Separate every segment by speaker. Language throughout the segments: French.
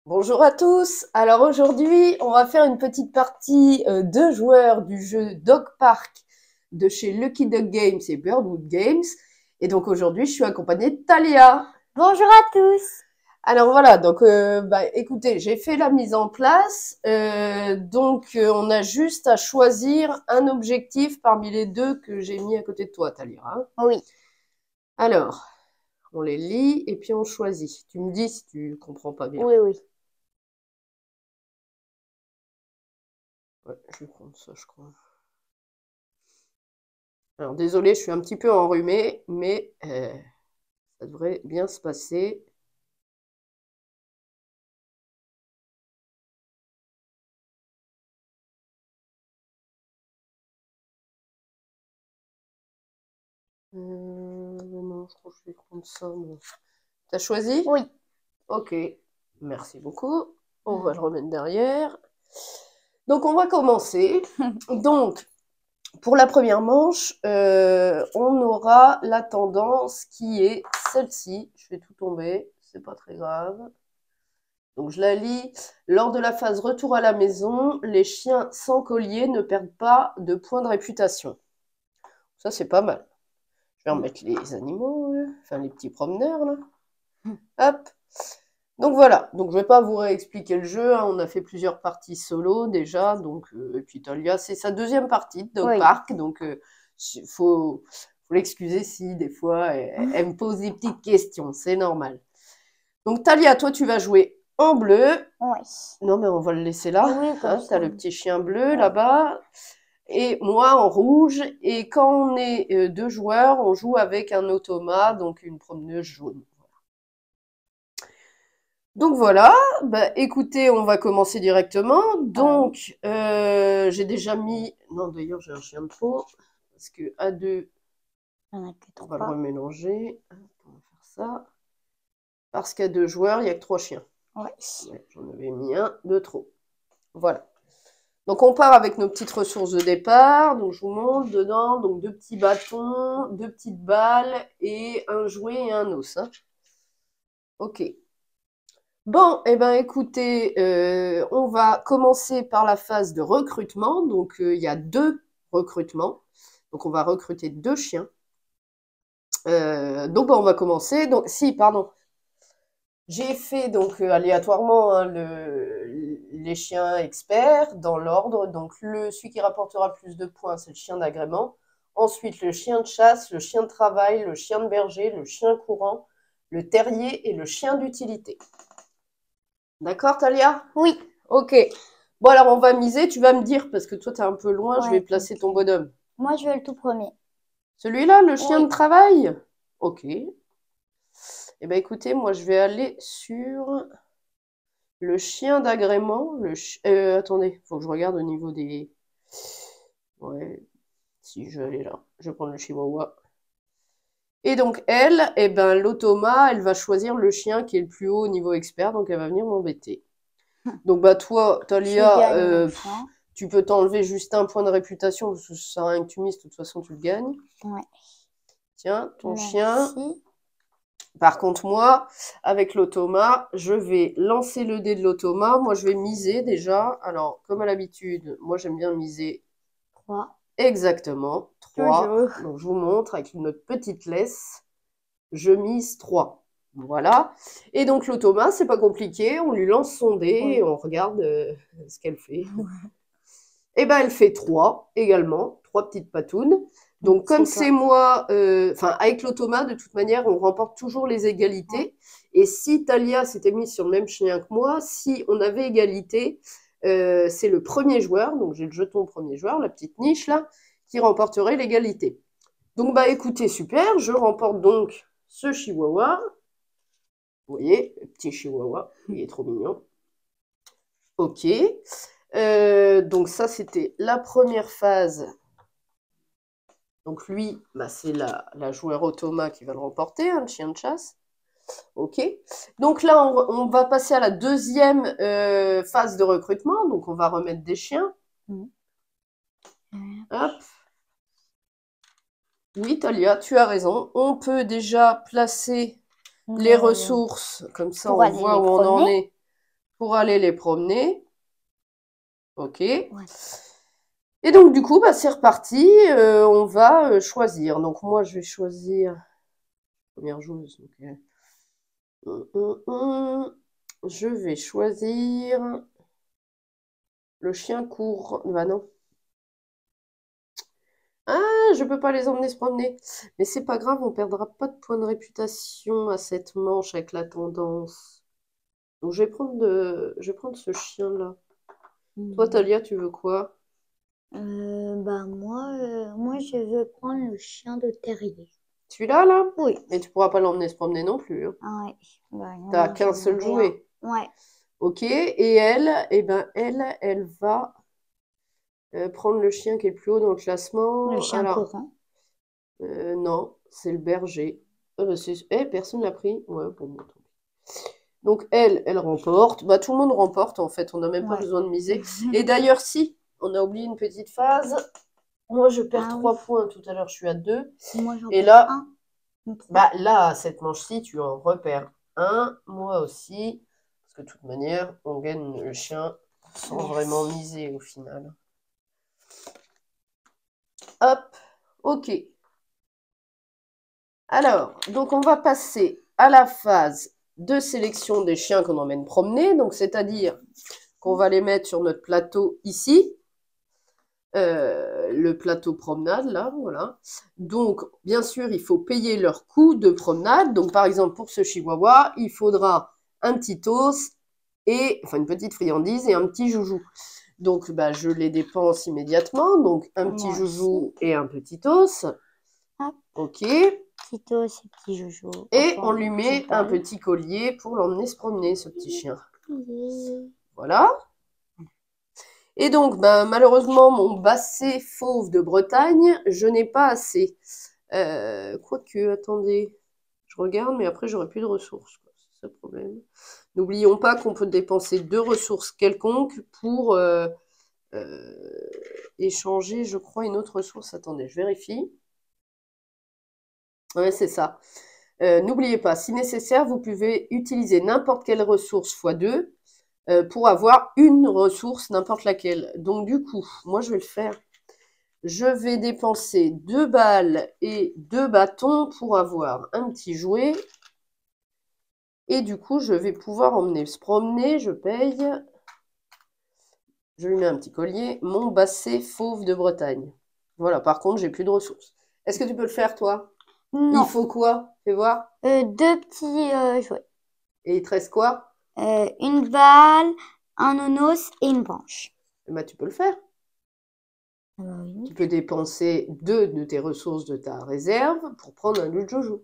Speaker 1: Bonjour à tous. Alors aujourd'hui, on va faire une petite partie de joueurs du jeu Dog Park de chez Lucky Dog Games et Birdwood Games. Et donc aujourd'hui, je suis accompagnée de Talia.
Speaker 2: Bonjour à tous.
Speaker 1: Alors voilà, donc écoutez, j'ai fait la mise en place. On a juste à choisir un objectif parmi les deux que j'ai mis à côté de toi, Talia. Hein.
Speaker 2: Oui.
Speaker 1: Alors, on les lit et puis on choisit. Tu me dis si tu comprends pas bien.
Speaker 2: Oui, oui.
Speaker 1: Ouais, je vais prendre ça, je crois. Alors, désolé, je suis un petit peu enrhumée, mais ça devrait bien se passer. Non, je crois que je vais prendre ça. T'as choisi?
Speaker 2: Oui.
Speaker 1: Ok, merci beaucoup. On va le remettre derrière. Donc, on va commencer. Donc, pour la première manche, on aura la tendance qui est celle-ci. Je fais tout tomber, c'est pas très grave. Donc je la lis. Lors de la phase retour à la maison, les chiens sans collier ne perdent pas de points de réputation. Ça, c'est pas mal. Je vais remettre les animaux, enfin les petits promeneurs, là. Hop. Donc voilà. Donc je vais pas vous réexpliquer le jeu. Hein. On a fait plusieurs parties solo déjà. Donc, et puis Talia, c'est sa deuxième partie de Dog
Speaker 2: Oui.
Speaker 1: Park. Donc faut l'excuser si des fois elle me pose des petites questions. C'est normal. Donc Talia, toi, tu vas jouer en bleu.
Speaker 2: Oui.
Speaker 1: Non, mais on va le laisser là.
Speaker 2: Oui, comme
Speaker 1: Hein,
Speaker 2: ça.
Speaker 1: t'as le petit chien bleu là-bas. Et moi en rouge. Et quand on est deux joueurs, on joue avec un automa, donc une promeneuse jaune. Donc voilà, bah, écoutez, on va commencer directement. Donc, j'ai déjà mis... Non, d'ailleurs, j'ai un chien de peau. Parce que à deux,
Speaker 2: Il n'y en a que
Speaker 1: on va le
Speaker 2: 3.
Speaker 1: remélanger. Hop, on va faire ça. Parce qu'à deux joueurs, il n'y a que trois chiens.
Speaker 2: Oui.
Speaker 1: Ouais, j'en avais mis un de trop. Voilà. Donc on part avec nos petites ressources de départ. Donc je vous montre dedans, donc deux petits bâtons, deux petites balles et un jouet et un os. Hein. Ok. Bon, eh ben écoutez, on va commencer par la phase de recrutement. Donc il y a deux recrutements. Donc on va recruter deux chiens. On va commencer. Donc si, pardon. J'ai fait donc aléatoirement hein, les chiens experts dans l'ordre. Donc celui qui rapportera le plus de points, c'est le chien d'agrément. Ensuite, le chien de chasse, le chien de travail, le chien de berger, le chien courant, le terrier et le chien d'utilité. D'accord, Talia?
Speaker 2: Oui.
Speaker 1: Ok. Bon, alors on va miser. Tu vas me dire, parce que toi, tu es un peu loin, je vais
Speaker 2: Ouais,
Speaker 1: placer
Speaker 2: donc,
Speaker 1: ton bonhomme.
Speaker 2: moi, je veux le tout premier.
Speaker 1: Celui-là, le chien
Speaker 2: Oui.
Speaker 1: de travail? Ok. Eh bien, écoutez, moi, je vais aller sur... Le chien d'agrément, attendez, faut que je regarde au niveau des... Ouais, si je vais aller là, je vais prendre le chihuahua. Et donc elle, eh ben l'automa, elle va choisir le chien qui est le plus haut au niveau expert, donc elle va venir m'embêter. Donc bah toi,
Speaker 2: Je
Speaker 1: Talia,
Speaker 2: gagne mon point.
Speaker 1: tu peux t'enlever juste un point de réputation, parce que ça sert à rien que tu mises, de toute façon tu le gagnes.
Speaker 2: Ouais.
Speaker 1: Tiens, ton chien.
Speaker 2: Merci.
Speaker 1: Par contre, moi, avec l'automa, je vais lancer le dé de l'automa. Moi, je vais miser déjà. Alors, comme à l'habitude, moi, j'aime bien miser
Speaker 2: 3.
Speaker 1: exactement 3.
Speaker 2: Toujours.
Speaker 1: Donc, je vous montre avec notre petite laisse. Je mise 3. Voilà. Et donc, l'automa, c'est pas compliqué. On lui lance son dé et
Speaker 2: Oui.
Speaker 1: on regarde ce qu'elle fait. Et ben, elle fait 3 également. 3 petites patounes. Donc, comme
Speaker 2: C'est
Speaker 1: c'est
Speaker 2: toi.
Speaker 1: moi, avec l'automa, de toute manière, on remporte toujours les égalités. Et si Talia s'était mise sur le même chien que moi, si on avait égalité, c'est le premier joueur, donc j'ai le jeton premier joueur, la petite niche là, qui remporterait l'égalité. Donc, bah écoutez, super, je remporte donc ce chihuahua. Vous voyez, le petit chihuahua, il est trop mignon. Ok. Donc, ça, c'était la première phase. Donc lui, bah, c'est la joueur automa qui va le remporter, hein, le chien de chasse. Ok. Donc là, on va passer à la deuxième phase de recrutement. Donc on va remettre des chiens. Hop. Oui, Talia, tu as raison. On peut déjà placer les ressources. Comme ça,
Speaker 2: Pour
Speaker 1: on
Speaker 2: aller
Speaker 1: voit
Speaker 2: les
Speaker 1: où on en
Speaker 2: promener.
Speaker 1: est pour aller les promener. Ok.
Speaker 2: Ouais.
Speaker 1: Et donc, du coup, bah, c'est reparti. On va choisir. Donc, moi, je vais choisir première joueuse. Donc, je vais choisir le chien court. Bah non. Ah, je peux pas les emmener se promener. Mais c'est pas grave, on perdra pas de points de réputation à cette manche avec la tendance. Donc, je vais prendre ce chien-là. Toi, Talia, tu veux quoi?
Speaker 2: Moi, je veux prendre le chien de terrier.
Speaker 1: Celui-là, là?
Speaker 2: Oui.
Speaker 1: Mais tu pourras pas l'emmener se promener non plus, hein.
Speaker 2: Ah ouais. Bah, non,
Speaker 1: T'as
Speaker 2: moi,
Speaker 1: qu'un
Speaker 2: j'en ai
Speaker 1: seul
Speaker 2: rien.
Speaker 1: jouet.
Speaker 2: Ouais.
Speaker 1: Ok, et elle, eh ben, elle va prendre le chien qui est le plus haut dans le classement.
Speaker 2: Le chien
Speaker 1: Alors,
Speaker 2: courant.
Speaker 1: non, c'est le berger. Personne l'a pris. Ouais, bon, bon, tant pis. Donc, elle remporte. Bah, tout le monde remporte, en fait. On n'a même pas
Speaker 2: Ouais.
Speaker 1: besoin de miser. Et d'ailleurs, si, on a oublié une petite phase. Moi, je perds
Speaker 2: Ah
Speaker 1: 3
Speaker 2: oui.
Speaker 1: points. Tout à l'heure, je suis à 2.
Speaker 2: Moi, j'en
Speaker 1: Et
Speaker 2: perds
Speaker 1: là,
Speaker 2: un. Ou trois.
Speaker 1: bah, là, cette manche-ci, tu en repères un. Moi aussi. Parce que de toute manière, on gagne le chien sans
Speaker 2: Merci.
Speaker 1: vraiment miser au final. Hop, ok. Alors, donc on va passer à la phase de sélection des chiens qu'on emmène promener. Donc, c'est-à-dire qu'on va les mettre sur notre plateau ici. Le plateau promenade, là, voilà. Donc, bien sûr, il faut payer leur coût de promenade. Donc, par exemple, pour ce chihuahua, il faudra un petit os enfin une petite friandise et un petit joujou. Donc, bah, je les dépense immédiatement. Donc, un petit
Speaker 2: Moi
Speaker 1: joujou et un petit os.
Speaker 2: Hop.
Speaker 1: Ok.
Speaker 2: Petit os et petit joujou.
Speaker 1: Et
Speaker 2: Enfin,
Speaker 1: on lui met un
Speaker 2: balle.
Speaker 1: petit collier pour l'emmener se promener, ce petit chien.
Speaker 2: Yeah.
Speaker 1: Voilà. Et donc, ben, malheureusement, mon basset fauve de Bretagne, je n'ai pas assez. Quoique, attendez, je regarde, mais après, j'aurai plus de ressources. C'est ça le problème. N'oublions pas qu'on peut dépenser 2 ressources quelconques pour échanger, je crois, une autre ressource. Attendez, je vérifie. Ouais, c'est ça. N'oubliez pas, si nécessaire, vous pouvez utiliser n'importe quelle ressource x 2 pour avoir une ressource, n'importe laquelle. Donc, du coup, moi, je vais le faire. Je vais dépenser 2 balles et 2 bâtons pour avoir un petit jouet. Et du coup, je vais pouvoir emmener se promener. Je paye. Je lui mets un petit collier. Mon basset fauve de Bretagne. Voilà, par contre, j'ai plus de ressources. Est-ce que tu peux le faire, toi?
Speaker 2: Non.
Speaker 1: Il faut quoi? Fais voir.
Speaker 2: 2 petits jouets.
Speaker 1: Et il te reste quoi?
Speaker 2: Une balle, un nonos et une branche.
Speaker 1: Bah, tu peux le faire.
Speaker 2: Oui.
Speaker 1: Tu peux dépenser 2 de tes ressources de ta réserve pour prendre un autre joujou.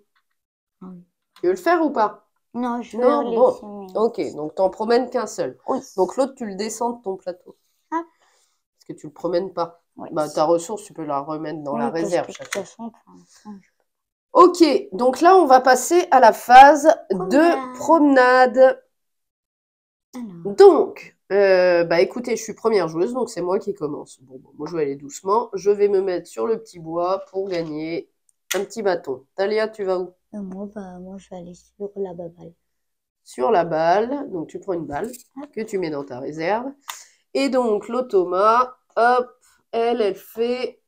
Speaker 2: Oui.
Speaker 1: Tu veux le faire ou pas?
Speaker 2: Non, je vais
Speaker 1: Non,
Speaker 2: laisser
Speaker 1: bon. Ok, donc t'en promènes qu'un seul.
Speaker 2: Oui.
Speaker 1: Donc l'autre, tu le descends de ton plateau.
Speaker 2: Ah.
Speaker 1: Parce que tu le promènes pas.
Speaker 2: Oui.
Speaker 1: Bah, ta ressource, tu peux la remettre dans la réserve.
Speaker 2: Parce que de toute façon, pour l'instant,
Speaker 1: Ok, donc là, on va passer à la phase de promenade.
Speaker 2: Alors.
Speaker 1: Donc, bah écoutez, je suis première joueuse, donc c'est moi qui commence. Bon, moi, je vais aller doucement. Je vais me mettre sur le petit bois pour gagner un petit bâton. Talia, tu vas où?
Speaker 2: Moi, je vais aller sur la balle.
Speaker 1: Sur la balle. Donc, tu prends une balle que tu mets dans ta réserve. Et donc, l'automa, hop, elle fait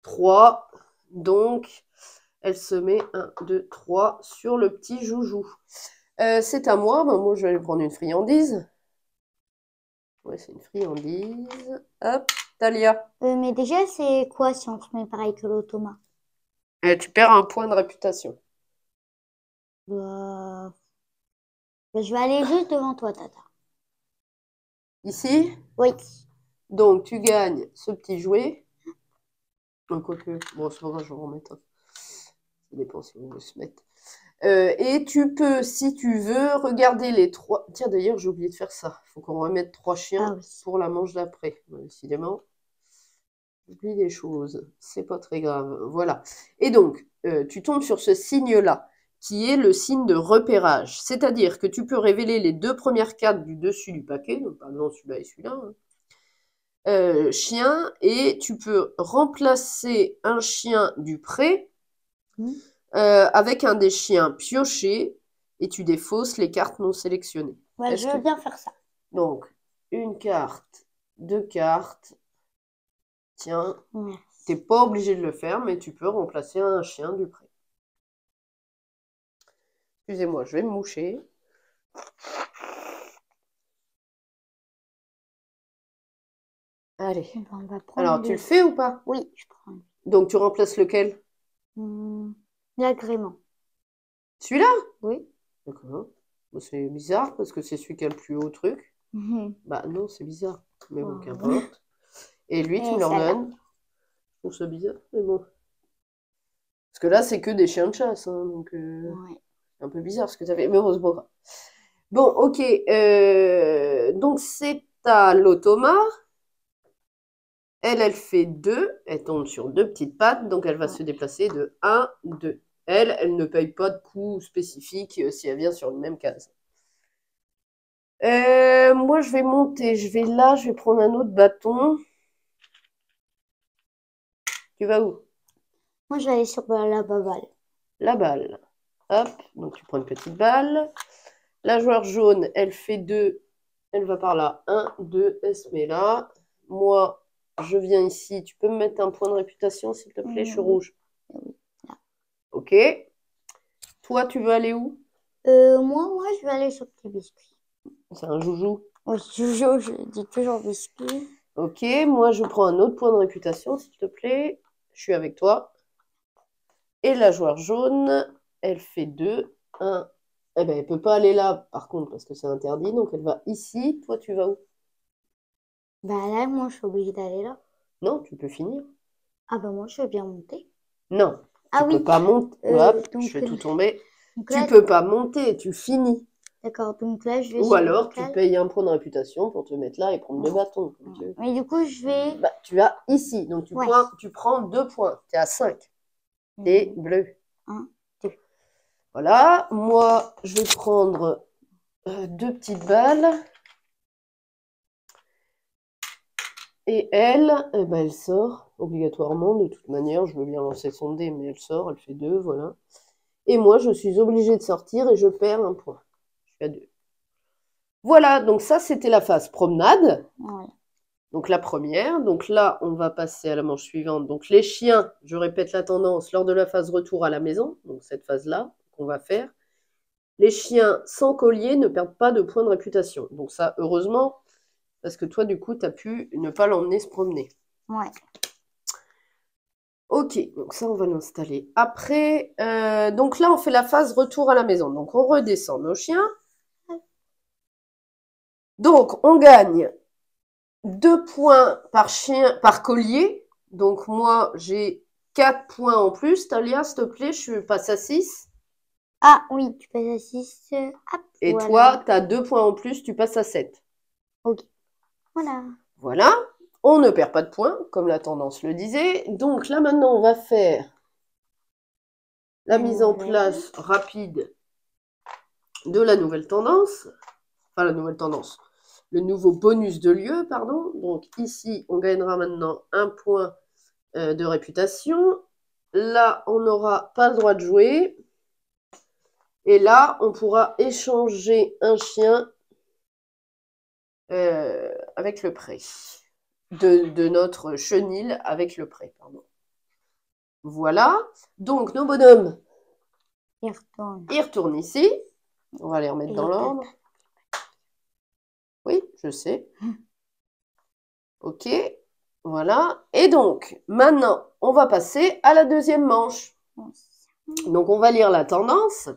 Speaker 1: 3. Donc, elle se met 1, 2, 3 sur le petit joujou. C'est à moi. Ben, moi, je vais aller prendre une friandise. Ouais, c'est une friandise. Hop, Talia.
Speaker 2: Mais déjà, c'est quoi si on se met pareil que l'automa?
Speaker 1: Tu perds un point de réputation.
Speaker 2: Je vais aller juste devant toi, Tata.
Speaker 1: Ici?
Speaker 2: Oui.
Speaker 1: Donc, tu gagnes ce petit jouet. Quoique, bon, c'est pas grave, je vais en remettre un. Ça dépend si on veut se mettre. Et tu peux, si tu veux, regarder les 3. Tiens, d'ailleurs, j'ai oublié de faire ça. Il faut qu'on remette 3 chiens pour la manche d'après. Décidément, j'oublie des choses. C'est pas très grave. Voilà. Et donc, tu tombes sur ce signe-là, qui est le signe de repérage. C'est-à-dire que tu peux révéler les 2 premières cartes du dessus du paquet. Donc, par exemple, celui-là et celui-là. Chien, et tu peux remplacer un chien du pré avec un des chiens piochés et tu défausses les cartes non sélectionnées.
Speaker 2: Ouais, je veux bien faire ça.
Speaker 1: Donc, une carte, deux cartes. Tiens,
Speaker 2: Merci.
Speaker 1: t'es pas obligé de le faire, mais tu peux remplacer un chien du pré. Excusez-moi, je vais me moucher. Allez.
Speaker 2: Eh ben, on va prendre
Speaker 1: Alors, tu le fais ou pas?
Speaker 2: Oui, je prends
Speaker 1: Donc, tu remplaces lequel?
Speaker 2: l'agrément.
Speaker 1: Celui-là?
Speaker 2: Oui.
Speaker 1: D'accord. Bon, c'est bizarre parce que c'est celui qui a le plus haut truc. Bah non, c'est bizarre. Mais bon,
Speaker 2: Oh.
Speaker 1: qu'importe. Et lui, tu
Speaker 2: Et
Speaker 1: me le
Speaker 2: celle-là.
Speaker 1: redonnes. Je trouve ça bizarre, mais bon. Parce que là, c'est que des chiens de chasse, hein, donc
Speaker 2: Ouais.
Speaker 1: c'est un peu bizarre ce que tu as fait. Mais bon, c'est pas grave. Bon, ok. Donc, c'est à l'automar. Elle fait 2. Elle tombe sur deux petites pattes, donc elle va se déplacer de 1, 2. Elle ne paye pas de coût spécifique si elle vient sur une même case. Moi, je vais monter. Je vais là, je vais prendre un autre bâton. Tu vas où?
Speaker 2: Moi, je vais aller sur la baballe.
Speaker 1: La balle. Hop, donc tu prends une petite balle. La joueur jaune, elle fait 2. Elle va par là. 1, 2, elle se met là. Moi, je viens ici. Tu peux me mettre un point de réputation, s'il te plaît? Je suis rouge. Ok. Toi, tu veux aller où?
Speaker 2: Moi, je vais aller sur petit biscuit.
Speaker 1: C'est un joujou.
Speaker 2: Oui, je dis toujours biscuit.
Speaker 1: Ok, moi, je prends un autre point de réputation, s'il te plaît. Je suis avec toi. Et la joueur jaune, elle fait 2. 1. Eh ben, elle peut pas aller là, par contre, parce que c'est interdit. Donc, elle va ici. Toi, tu vas où?
Speaker 2: Bah là, moi, je suis obligée d'aller là.
Speaker 1: Non, tu peux finir.
Speaker 2: Ah bah moi, je vais bien monter.
Speaker 1: Non,
Speaker 2: Ah
Speaker 1: tu peux
Speaker 2: oui.
Speaker 1: pas monter. Hop,
Speaker 2: Donc,
Speaker 1: je fais tout tomber.
Speaker 2: donc
Speaker 1: Tu
Speaker 2: là,
Speaker 1: peux pas monter, tu finis.
Speaker 2: d'accord. Donc là, je vais
Speaker 1: Ou
Speaker 2: sur
Speaker 1: alors, tu
Speaker 2: lequel?
Speaker 1: payes un point de réputation pour te mettre là et prendre deux bâtons, comme tu veux.
Speaker 2: Mais du coup, je vais.
Speaker 1: Bah, tu vas ici. Donc,
Speaker 2: Ouais.
Speaker 1: tu prends 2 points. Tu es à 5. Et bleu.
Speaker 2: 1, 2.
Speaker 1: Voilà. Moi, je vais prendre 2 petites balles. Et elle, eh ben, elle sort obligatoirement. De toute manière, je veux bien lancer son dé, mais elle sort, elle fait 2, voilà. Et moi, je suis obligée de sortir et je perds un point. Je suis à 2. Voilà, donc ça, c'était la phase promenade.
Speaker 2: Ouais.
Speaker 1: Donc la première. Donc là, on va passer à la manche suivante. Donc les chiens, je répète la tendance, lors de la phase retour à la maison, donc cette phase-là qu'on va faire, les chiens sans collier ne perdent pas de points de réputation. Donc ça, heureusement, parce que toi, du coup, tu as pu ne pas l'emmener se promener.
Speaker 2: Ouais.
Speaker 1: Ok, donc ça, on va l'installer après. Donc là, on fait la phase retour à la maison. Donc on redescend nos chiens. Donc on gagne 2 points par chien, par collier. Donc moi, j'ai 4 points en plus. Talia, s'il te plaît, je passe à 6.
Speaker 2: Ah oui, tu passes à 6. Hop,
Speaker 1: Et
Speaker 2: voilà.
Speaker 1: toi, tu as 2 points en plus, tu passes à 7.
Speaker 2: Ok. Voilà.
Speaker 1: Voilà. On ne perd pas de points, comme la tendance le disait. Donc là, maintenant, on va faire la mise en place rapide de la nouvelle tendance. Enfin, la nouvelle tendance. Le nouveau bonus de lieu, pardon. Donc ici, on gagnera maintenant un point de réputation. Là, on n'aura pas le droit de jouer. Et là, on pourra échanger un chien avec le pré. De notre chenil avec le pré, pardon. Voilà. Donc, nos bonhommes, ils retournent ici. On va les remettre dans l'ordre. Oui, je sais. Ok. Voilà. Et donc, maintenant, on va passer à la deuxième manche. Donc, on va lire la tendance.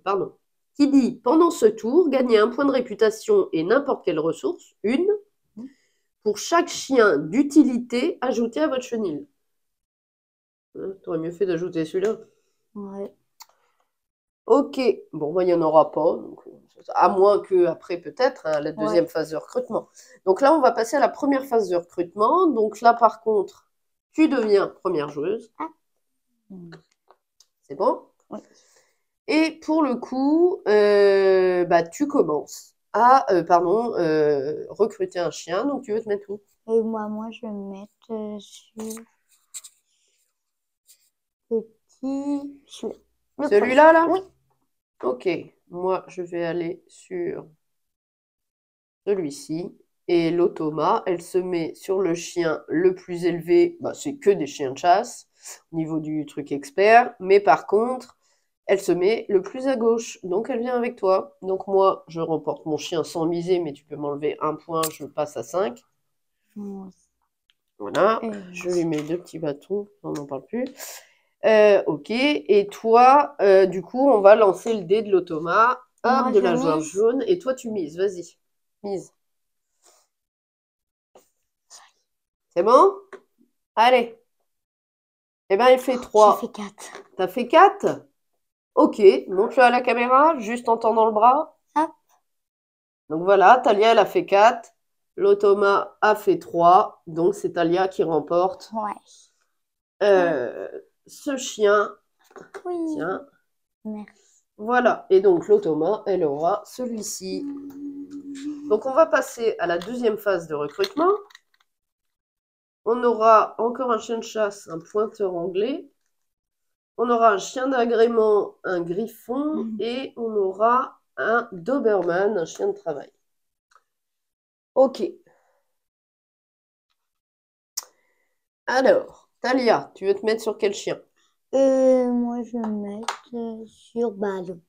Speaker 1: Pardon. Qui dit, pendant ce tour, gagnez un point de réputation et n'importe quelle ressource, une, pour chaque chien d'utilité ajouté à votre chenil. T'aurais mieux fait d'ajouter celui-là.
Speaker 2: Ouais.
Speaker 1: Ok. Bon, moi, il n'y en aura pas. Donc, à moins que après peut-être, hein, la deuxième phase de recrutement. Donc là, on va passer à la première phase de recrutement. Donc là, par contre, tu deviens première joueuse. C'est bon?
Speaker 2: Oui.
Speaker 1: Et pour le coup, bah, tu commences à recruter un chien. Donc, tu veux te mettre où?
Speaker 2: Et moi, je vais me mettre sur petit.
Speaker 1: Celui-là, là?
Speaker 2: Oui.
Speaker 1: Ok. Moi, je vais aller sur celui-ci. Et l'automa, elle se met sur le chien le plus élevé. Bah, c'est que des chiens de chasse au niveau du truc expert. Mais par contre, elle se met le plus à gauche. Donc elle vient avec toi. Donc moi, je remporte mon chien sans miser, mais tu peux m'enlever un point, je passe à 5.
Speaker 2: Oui.
Speaker 1: Voilà,
Speaker 2: Et
Speaker 1: je lui mets 2 petits bâtons, on n'en parle plus. Ok, et toi, du coup, on va lancer le dé de l'automa. Hop,
Speaker 2: moi,
Speaker 1: de
Speaker 2: je
Speaker 1: la joie
Speaker 2: mise.
Speaker 1: jaune. Et toi, tu mises, vas-y. Mise. C'est bon? Allez. Eh ben, elle fait
Speaker 2: J'ai
Speaker 1: 3.
Speaker 2: fait 4.
Speaker 1: T'as fait 4? Ok, montre-le à la caméra, juste en tendant le bras.
Speaker 2: Hop.
Speaker 1: Donc voilà, Talia, elle a fait 4. L'automa a fait 3. Donc c'est Talia qui remporte
Speaker 2: Ouais.
Speaker 1: ce chien.
Speaker 2: Oui.
Speaker 1: Tiens.
Speaker 2: Merci.
Speaker 1: Voilà, et donc l'automa, elle aura celui-ci. Donc on va passer à la deuxième phase de recrutement. On aura encore un chien de chasse, un pointeur anglais. On aura un chien d'agrément, un griffon, et on aura un Doberman, un chien de travail. Ok. Alors, Talia, tu veux te mettre sur quel chien?
Speaker 2: Moi, je vais me mettre sur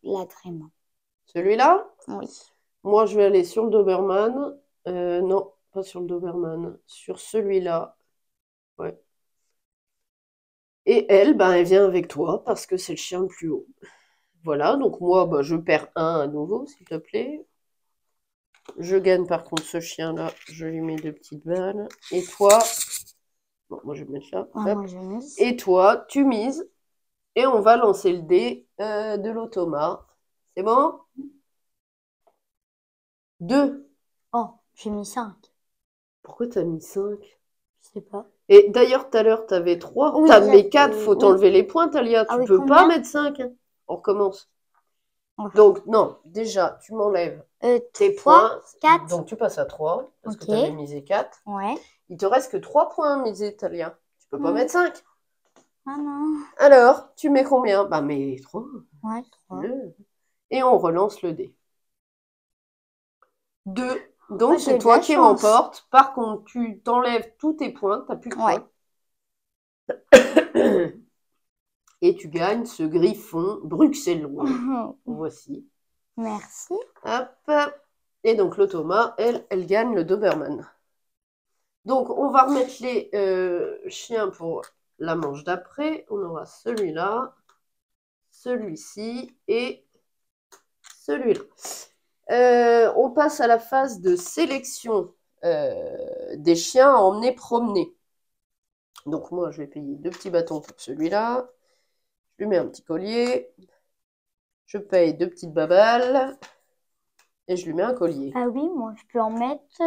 Speaker 2: l'agrément.
Speaker 1: Celui-là?
Speaker 2: Oui.
Speaker 1: Moi, je vais aller sur le Doberman. Non, pas sur le Doberman. Sur celui-là. Ouais. Et elle, ben, elle vient avec toi parce que c'est le chien le plus haut. Voilà, donc moi, ben, je perds un à nouveau, s'il te plaît. Je gagne par contre ce chien-là, je lui mets 2 petites balles. Et toi, bon, moi je vais mettre là.
Speaker 2: Ah,
Speaker 1: Hop.
Speaker 2: moi, je mise.
Speaker 1: Et toi, tu mises. Et on va lancer le dé de l'automa. C'est bon? 2.
Speaker 2: Oh, j'ai mis 5.
Speaker 1: Pourquoi t'as mis 5?
Speaker 2: Je sais pas.
Speaker 1: Et d'ailleurs, tout à l'heure, t'avais 3.
Speaker 2: Oui,
Speaker 1: T'as mis 4, faut
Speaker 2: oui.
Speaker 1: t'enlever les points, Talia.
Speaker 2: Ah
Speaker 1: Tu
Speaker 2: oui,
Speaker 1: peux pas
Speaker 2: combien?
Speaker 1: mettre 5. Hein. On recommence.
Speaker 2: Ok.
Speaker 1: Donc, non, déjà, tu m'enlèves tes
Speaker 2: 3,
Speaker 1: points.
Speaker 2: 4.
Speaker 1: Donc, tu passes à 3, parce que
Speaker 2: Ok.
Speaker 1: tu avais misé 4.
Speaker 2: Ouais.
Speaker 1: Il te reste que 3 points à miser, Talia. Tu peux pas
Speaker 2: Hmm.
Speaker 1: mettre 5.
Speaker 2: Ah non.
Speaker 1: Alors, tu mets combien? Bah, mets 3.
Speaker 2: Ouais, 3.
Speaker 1: Et on relance le dé. 2. Donc,
Speaker 2: Oh, j'ai
Speaker 1: c'est
Speaker 2: de
Speaker 1: toi
Speaker 2: la
Speaker 1: qui
Speaker 2: chance.
Speaker 1: remporte. Par contre, tu t'enlèves tous tes points. T'as plus de
Speaker 2: Ouais.
Speaker 1: points. Et tu gagnes ce griffon bruxellois. Voici.
Speaker 2: Merci.
Speaker 1: Hop. Et donc, l'automa, elle gagne le Doberman. Donc, on va remettre les chiens pour la manche d'après. On aura celui-là, celui-ci et celui-là. On passe à la phase de sélection des chiens à emmener promener. Donc, moi, je vais payer 2 petits bâtons pour celui-là. Je lui mets un petit collier. Je paye 2 petites babales. Et je lui mets un collier.
Speaker 2: Ah oui, moi, je peux en mettre.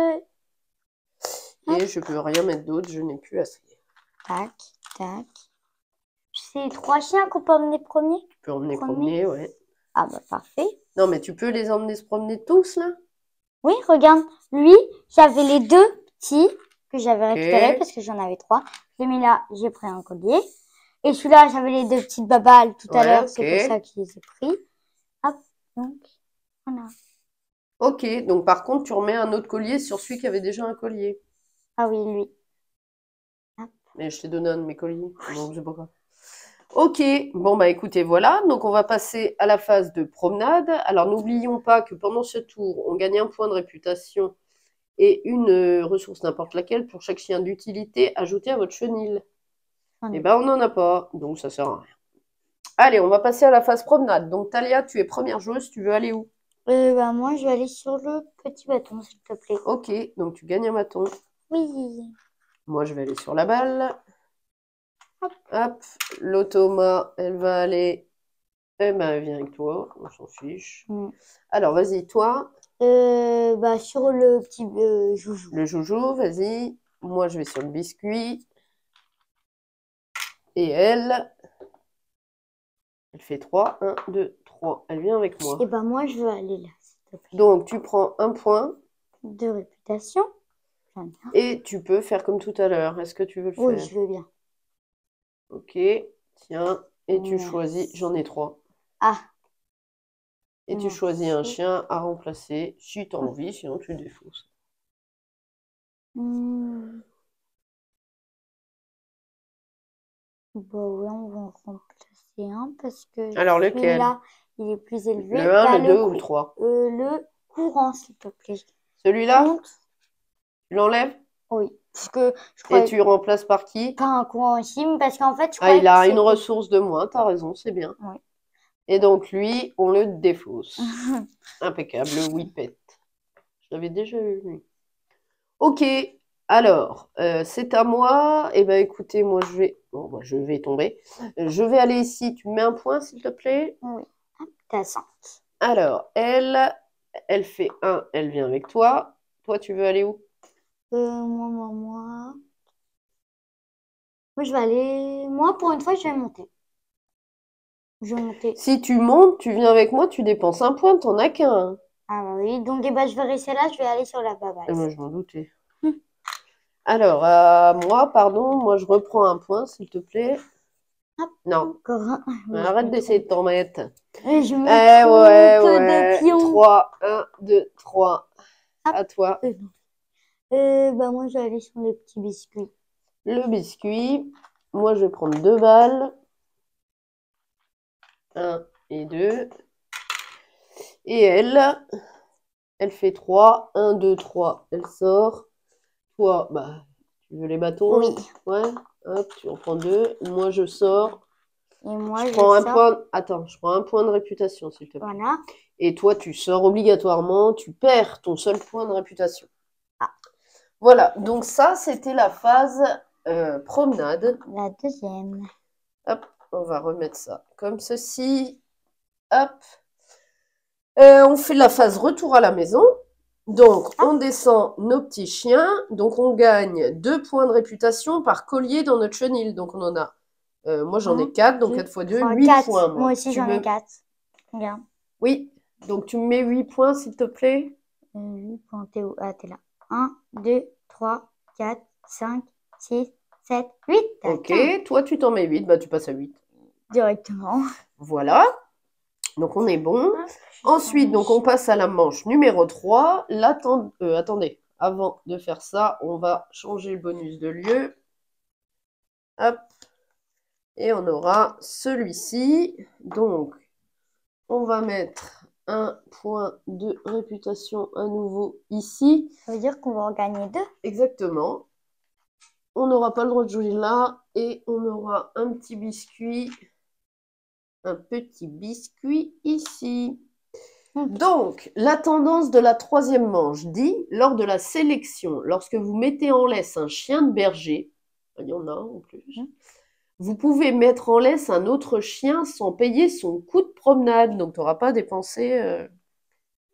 Speaker 1: Et je peux rien mettre d'autre, je n'ai plus assez.
Speaker 2: Tac, tac. C'est 3 chiens qu'on peut emmener premier?
Speaker 1: Tu peux emmener promener, ouais.
Speaker 2: Ah bah parfait.
Speaker 1: Non, mais tu peux les emmener se promener tous, là?
Speaker 2: Oui, regarde. Lui, j'avais les 2 petits que j'avais récupérés
Speaker 1: Ok.
Speaker 2: parce que j'en avais 3. J'ai mis là, j'ai pris un collier. Et celui-là, j'avais les 2 petites babales tout à
Speaker 1: Ouais,
Speaker 2: l'heure.
Speaker 1: ok.
Speaker 2: C'est pour ça que je les ai pris. Hop, donc, voilà.
Speaker 1: Ok, donc par contre, tu remets un autre collier sur celui qui avait déjà un collier.
Speaker 2: Ah oui, lui. Hop.
Speaker 1: Mais je t'ai donné un de mes colliers, donc c'est pas grave. Ok, bon bah écoutez, voilà, donc on va passer à la phase de promenade. Alors n'oublions pas que pendant ce tour, on gagne un point de réputation et une ressource n'importe laquelle pour chaque chien d'utilité ajouté à votre chenil.
Speaker 2: J'en ai
Speaker 1: Eh ben on n'en a pas, donc ça sert à rien. Allez, on va passer à la phase promenade. Donc Talia, tu es première joueuse, tu veux aller où?
Speaker 2: Bah, moi, je vais aller sur le petit bâton, s'il te plaît.
Speaker 1: Ok, donc tu gagnes un bâton.
Speaker 2: Oui.
Speaker 1: Moi, je vais aller sur la balle.
Speaker 2: Hop.
Speaker 1: Hop, l'automa, elle va aller. Eh ben, elle vient avec toi, on s'en fiche. Alors, vas-y, toi.
Speaker 2: Bah, sur le petit joujou.
Speaker 1: Le joujou, vas-y. Moi, je vais sur le biscuit. Et elle fait 3. 1, 2, 3. Elle vient avec moi.
Speaker 2: Et bah, moi, je veux aller là, s'il te plaît.
Speaker 1: Donc, tu prends un point.
Speaker 2: De réputation. J'en ai un.
Speaker 1: Et tu peux faire comme tout à l'heure. Est-ce que tu veux le
Speaker 2: Oui,
Speaker 1: faire?
Speaker 2: je veux bien.
Speaker 1: Ok, tiens. Et tu choisis. J'en ai 3.
Speaker 2: Ah,
Speaker 1: Et tu choisis un chien à remplacer si tu as envie, sinon tu défausses.
Speaker 2: Bah ouais, on va en remplacer un parce que
Speaker 1: Alors, lequel?
Speaker 2: celui-là, il est plus élevé.
Speaker 1: Le 1,
Speaker 2: Bah,
Speaker 1: le 2 ou le 3?
Speaker 2: le courant, s'il te plaît.
Speaker 1: Celui-là?
Speaker 2: Contre,
Speaker 1: Tu l'enlèves?
Speaker 2: oui, parce que je
Speaker 1: Et
Speaker 2: crois
Speaker 1: tu remplaces par qui?
Speaker 2: pas un courant aussi, parce qu'en fait, je
Speaker 1: Ah,
Speaker 2: croyais
Speaker 1: il
Speaker 2: que
Speaker 1: a une
Speaker 2: c'était...
Speaker 1: ressource de moins, t'as raison, c'est bien.
Speaker 2: Oui.
Speaker 1: Et donc, lui, on le défausse. Impeccable, le whippet. Je l'avais déjà eu, lui. Ok, alors, c'est à moi. Eh ben, écoutez, moi, je vais... Bon, bah, je vais tomber. Je vais aller ici. Tu me mets un point, s'il te plaît?
Speaker 2: Oui, t'as 5.
Speaker 1: Alors, elle fait 1, elle vient avec toi. Toi, tu veux aller où?
Speaker 2: Moi. Moi, je vais aller... Moi, pour une fois, je vais monter. Je vais monter.
Speaker 1: Si tu montes, tu viens avec moi, tu dépenses un point, t'en as qu'un.
Speaker 2: Ah bah oui, donc eh ben, je vais rester là, je vais aller sur la baballe.
Speaker 1: Moi, je m'en doutais. Alors, moi, je reprends un point, s'il te plaît.
Speaker 2: Hop,
Speaker 1: Non,
Speaker 2: encore un. Oui, je
Speaker 1: arrête
Speaker 2: me
Speaker 1: d'essayer de
Speaker 2: trompe.
Speaker 1: t'en mettre.
Speaker 2: Et je me
Speaker 1: Eh ouais,
Speaker 2: trompe de
Speaker 1: ouais.
Speaker 2: pion.
Speaker 1: 3, 1, 2, 3.
Speaker 2: Hop.
Speaker 1: À toi.
Speaker 2: Non. Bah moi, je vais aller sur les petits biscuits.
Speaker 1: Le biscuit. Moi, je vais prendre 2 balles. 1 et 2. Et elle fait 3. 1, 2, 3. Elle sort. Toi, bah, tu veux les bâtons?
Speaker 2: Oui.
Speaker 1: Ouais. Hop, tu en prends 2. Moi, je sors.
Speaker 2: Et moi,
Speaker 1: Je
Speaker 2: je
Speaker 1: prends un
Speaker 2: sors.
Speaker 1: point. Attends, je prends un point de réputation, s'il te plaît.
Speaker 2: Voilà.
Speaker 1: Et toi, tu sors obligatoirement. Tu perds ton seul point de réputation.
Speaker 2: Ah.
Speaker 1: Voilà. Donc ça, c'était la phase promenade.
Speaker 2: La deuxième.
Speaker 1: Hop, on va remettre ça comme ceci. Hop. On fait la phase retour à la maison. Donc, on descend nos petits chiens. Donc, on gagne 2 points de réputation par collier dans notre chenil. Donc, on en a. Moi, j'en ai 4. Donc, 4 fois 2, 8
Speaker 2: 4.
Speaker 1: points.
Speaker 2: Moi aussi, j'en ai 4. Regarde.
Speaker 1: Oui. Donc, tu me mets 8 points, s'il te plaît.
Speaker 2: 8 points. T'es où? Ah, t'es là. 1, 2, 3, 4, 5, 6, 7, 8.
Speaker 1: Ok.
Speaker 2: 15.
Speaker 1: Toi, tu t'en mets 8. Bah, tu passes à 8.
Speaker 2: Directement.
Speaker 1: Voilà. Donc, on est bon. Ensuite, donc, on passe à la manche numéro 3. Attendez. Avant de faire ça, on va changer le bonus de lieu. Hop. Et on aura celui-ci. Donc, on va mettre un point de réputation à nouveau ici.
Speaker 2: Ça veut dire qu'on va en gagner 2.
Speaker 1: Exactement. On n'aura pas le droit de jouer là. Et on aura un petit biscuit. Un petit biscuit ici. Donc, la tendance de la troisième manche dit, lors de la sélection, lorsque vous mettez en laisse un chien de berger, il y en a en plus, vous pouvez mettre en laisse un autre chien sans payer son coût de promenade. Donc, tu n'auras pas dépensé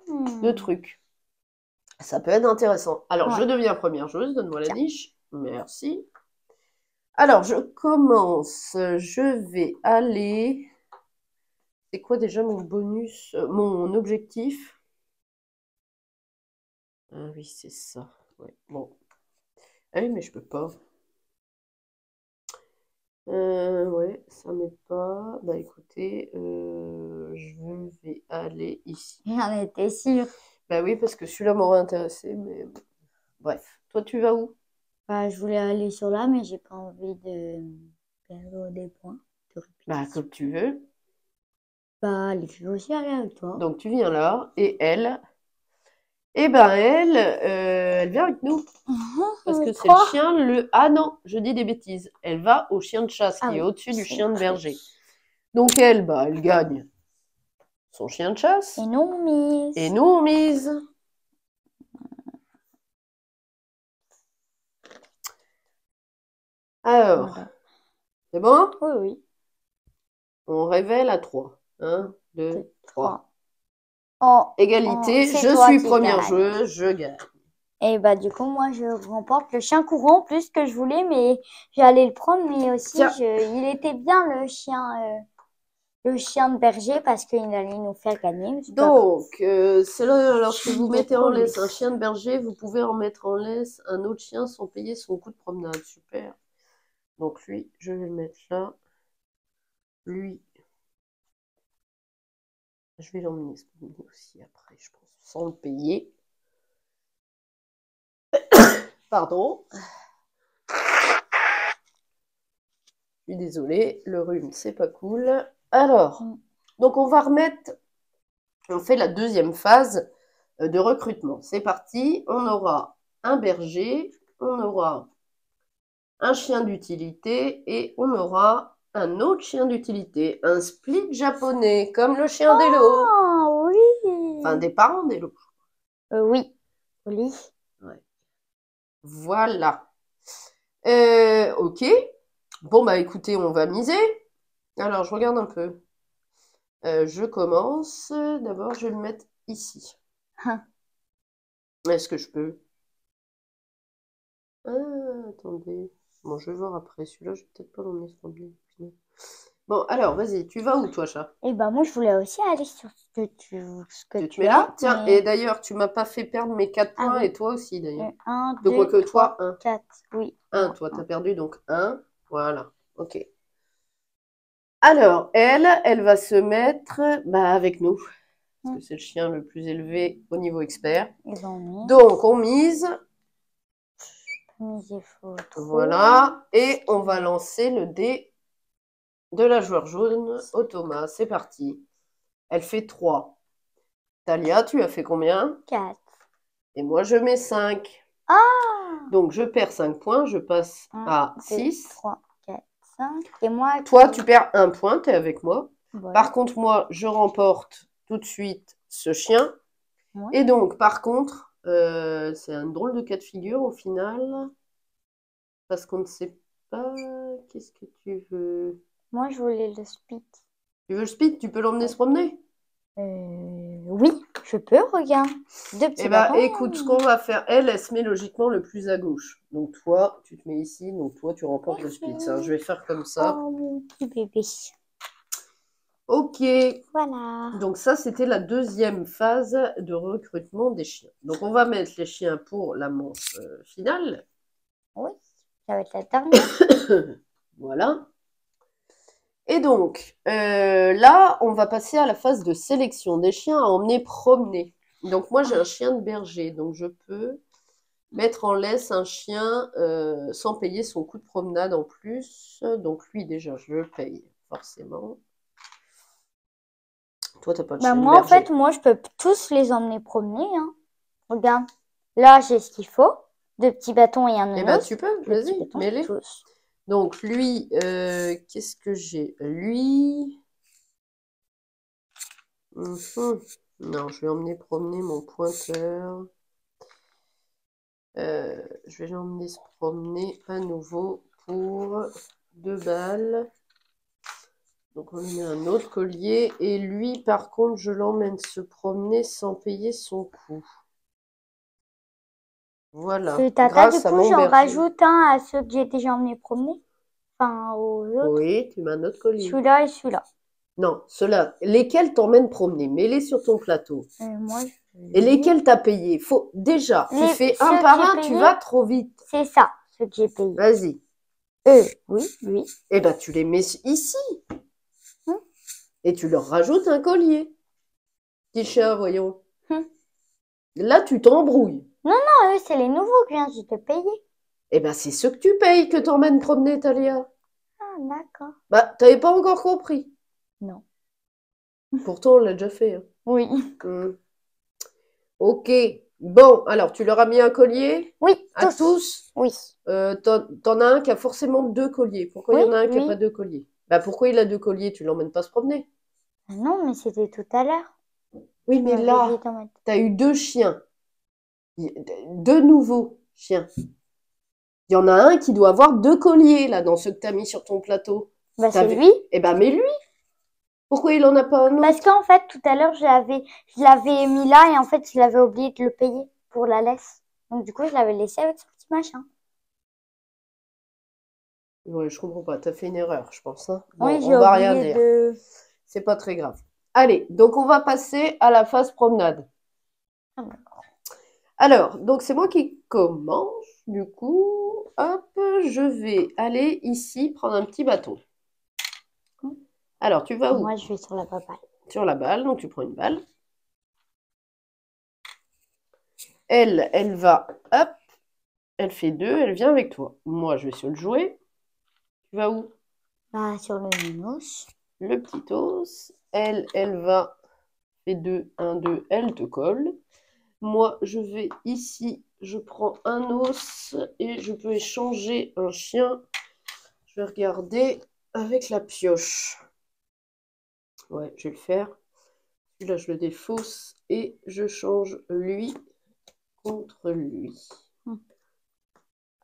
Speaker 1: de trucs. Ça peut être intéressant. Alors, je deviens première joueuse. Donne-moi la niche. Merci. Alors, je commence. Je vais aller... C'est quoi déjà mon bonus, mon objectif? Ah oui, c'est ça. Ouais, bon. Ah oui, mais je peux pas. Ouais, ça m'aide pas. Bah écoutez, je vais aller ici.
Speaker 2: J'en étais sûre.
Speaker 1: Bah oui, parce que celui-là m'aurait intéressé, mais bref. Toi, tu vas où?
Speaker 2: Bah, je voulais aller sur là, mais j'ai pas envie de perdre des points de
Speaker 1: Bah,
Speaker 2: répétition.
Speaker 1: comme tu veux.
Speaker 2: Bah, allez, je vais aussi aller avec toi.
Speaker 1: Donc, tu viens là, et elle, eh ben elle vient avec nous. Parce que c'est le chien, Ah non, je dis des bêtises. Elle va au chien de chasse, qui est au-dessus du chien de berger. Donc elle, bah, elle gagne son chien de chasse.
Speaker 2: Et nous, on mise.
Speaker 1: Et nous, on mise. Alors,
Speaker 2: Voilà.
Speaker 1: c'est bon?
Speaker 2: Oui, oui.
Speaker 1: On révèle à 3. 1, 2, 3. Égalité, je suis première joueuse, je gagne.
Speaker 2: Et bah du coup, moi, je remporte le chien courant plus que je voulais, mais j'allais le prendre, mais aussi, il était bien le chien de berger parce qu'il allait nous faire gagner.
Speaker 1: Donc, c'est là, lorsque vous mettez en laisse un chien de berger, vous pouvez en mettre en laisse un autre chien sans payer son coût de promenade. Super. Donc lui, je vais le mettre là. Lui, Je vais l'emmener aussi après, je pense, sans le payer. Pardon. Je suis désolée, le rhume, c'est pas cool. Alors, donc on va remettre, on fait la deuxième phase de recrutement. C'est parti, on aura un berger, on aura un chien d'utilité et on aura un autre chien d'utilité, un split japonais, comme le chien d'Elo.
Speaker 2: Oh, oui.
Speaker 1: Enfin, des parents d'Elo.
Speaker 2: Oui. Oui.
Speaker 1: Ouais. Voilà. Ok. Bon, bah écoutez, on va miser. Alors, je regarde un peu. Je commence. D'abord, je vais le mettre ici.
Speaker 2: Hein.
Speaker 1: Est-ce que je peux? Ah, attendez. Bon, je vais voir après. Celui-là, je vais peut-être pas l'emmener sur le. Bon, alors, vas-y. Tu vas où, toi, chat?
Speaker 2: Et ben moi, je voulais aussi aller sur ce que tu
Speaker 1: Tu te
Speaker 2: tu
Speaker 1: mets
Speaker 2: as.
Speaker 1: là? Tiens,
Speaker 2: mais-
Speaker 1: et d'ailleurs, tu m'as pas fait perdre mes 4
Speaker 2: Ah
Speaker 1: points
Speaker 2: oui.
Speaker 1: et toi aussi, d'ailleurs.
Speaker 2: 1,
Speaker 1: De quoi
Speaker 2: 2,
Speaker 1: que toi,
Speaker 2: 3,
Speaker 1: 1.
Speaker 2: 4. Oui.
Speaker 1: 1, toi, t'as perdu, donc 1. Voilà. Ok. Alors, elle va se mettre avec nous. Parce que c'est le chien le plus élevé au niveau expert.
Speaker 2: Ils ont mis.
Speaker 1: Donc, on mise.
Speaker 2: Miser faut trop.
Speaker 1: Voilà. Et on va lancer le dé de la joueur jaune au Thomas. C'est parti. Elle fait 3. Talia, tu as fait combien?
Speaker 2: 4.
Speaker 1: Et moi, je mets 5.
Speaker 2: Ah!
Speaker 1: Donc, je perds 5 points. Je passe
Speaker 2: 1,
Speaker 1: à
Speaker 2: 2,
Speaker 1: 6.
Speaker 2: 3, 4, 5. Et moi,
Speaker 1: Toi, tu perds 1 point. Tu es avec moi.
Speaker 2: voilà.
Speaker 1: Par contre, moi, je remporte tout de suite ce chien.
Speaker 2: Ouais.
Speaker 1: Et donc, par contre, c'est un drôle de cas de figure au final. Parce qu'on ne sait pas. Qu'est-ce que tu veux?
Speaker 2: Moi, je voulais le split.
Speaker 1: Tu veux le speed? Tu peux l'emmener se promener?
Speaker 2: Oui, je peux, regarde. 2 petits
Speaker 1: Eh ben,
Speaker 2: bâtons.
Speaker 1: écoute, ce qu'on va faire, elle se met logiquement le plus à gauche. Donc, toi, tu te mets ici. Donc, toi, tu remportes le speed. Ça, je vais faire comme ça.
Speaker 2: Oh, mon petit bébé.
Speaker 1: Ok.
Speaker 2: Voilà.
Speaker 1: Donc, ça, c'était la deuxième phase de recrutement des chiens. Donc, on va mettre les chiens pour la manche finale.
Speaker 2: Oui, ça va être la dernière.
Speaker 1: Voilà. Et donc, là, on va passer à la phase de sélection des chiens à emmener promener. Donc, moi, j'ai un chien de berger. Donc, je peux mettre en laisse un chien sans payer son coût de promenade en plus. Donc, lui, déjà, je le paye, forcément. Toi, t'as pas de chien de
Speaker 2: Moi, en
Speaker 1: berger.
Speaker 2: fait, moi, je peux tous les emmener promener. Hein. Regarde, là, j'ai ce qu'il faut. 2 petits bâtons et un
Speaker 1: Eh
Speaker 2: nounours.
Speaker 1: ben, tu peux,
Speaker 2: 2 petits
Speaker 1: vas-y,
Speaker 2: bâtons,
Speaker 1: mets-les.
Speaker 2: tous.
Speaker 1: Donc, lui, qu'est-ce que j'ai? Lui. Non, je vais emmener promener mon pointeur. Je vais l'emmener se promener à nouveau pour 2 balles. Donc on lui met un autre collier. Et lui, par contre, je l'emmène se promener sans payer son coût. Voilà.
Speaker 2: Tata, du
Speaker 1: Grâce à
Speaker 2: coup,
Speaker 1: mon
Speaker 2: j'en
Speaker 1: berger.
Speaker 2: rajoute un à ceux que j'ai déjà emmenés promener. Enfin, aux autres.
Speaker 1: Oui, tu mets un autre collier.
Speaker 2: Celui-là et celui-là.
Speaker 1: Non, ceux-là. Lesquels t'emmènes promener? Mets-les sur ton plateau.
Speaker 2: Moi,
Speaker 1: Et lesquels t'as payé? Faut déjà, tu fais
Speaker 2: ceux
Speaker 1: un
Speaker 2: que
Speaker 1: par
Speaker 2: j'ai
Speaker 1: un, tu
Speaker 2: payés,
Speaker 1: vas trop vite.
Speaker 2: c'est ça, ceux que j'ai payés.
Speaker 1: Vas-y.
Speaker 2: Oui, lui.
Speaker 1: Eh ben, tu les mets ici. Et tu leur rajoutes un collier. Petit chat, voyons. Là, tu t'embrouilles.
Speaker 2: Non, eux, c'est les nouveaux que je viens de te payer.
Speaker 1: Eh ben, c'est ceux que tu payes que t'emmènes promener, Talia.
Speaker 2: Ah, d'accord.
Speaker 1: Bah, t'avais pas encore compris.
Speaker 2: Non.
Speaker 1: Pourtant, on l'a déjà fait. Hein.
Speaker 2: Oui.
Speaker 1: Ok. Bon, alors, tu leur as mis un collier?
Speaker 2: Oui,
Speaker 1: À tous?
Speaker 2: Oui.
Speaker 1: T'en as un qui a forcément 2 colliers. Pourquoi il y en a un qui n'a
Speaker 2: Oui.
Speaker 1: pas 2 colliers? Bah, pourquoi il a 2 colliers? Tu l'emmènes pas se promener?
Speaker 2: Non, mais c'était tout à l'heure.
Speaker 1: Oui, mais là, t'as eu 2 chiens. 2 nouveaux chiens. Il y en a un qui doit avoir 2 colliers, là, dans ceux que t'as mis sur ton plateau.
Speaker 2: Bah, c'est lui.
Speaker 1: Eh ben, mets-lui. Pourquoi il en a pas un autre?
Speaker 2: Parce qu'en fait, tout à l'heure, je l'avais mis là et en fait, je l'avais oublié de le payer pour la laisse. Donc, du coup, je l'avais laissé avec ce petit machin.
Speaker 1: Ouais, je comprends pas. T'as fait une erreur, je pense. Hein. Bon,
Speaker 2: Oui, j'ai
Speaker 1: on va rien
Speaker 2: oublié
Speaker 1: dire.
Speaker 2: de...
Speaker 1: C'est pas très grave. Allez, donc on va passer à la phase promenade.
Speaker 2: Ah, d'accord.
Speaker 1: Alors, donc c'est moi qui commence. Du coup, hop, je vais aller ici prendre un petit bâton. Alors, tu vas où?
Speaker 2: Moi, je vais sur la papaye.
Speaker 1: sur la balle. Donc, tu prends une balle. Elle va, hop, elle fait 2, elle vient avec toi. Moi, je vais sur le jouet. Tu vas où?
Speaker 2: Bah, sur le minos.
Speaker 1: Le petit os. Elle va, fait 2, 1, 2, elle te colle. Moi, je vais ici, je prends un os et je peux échanger un chien. Je vais regarder avec la pioche. Ouais, je vais le faire. Là, je le défausse et je change lui contre lui.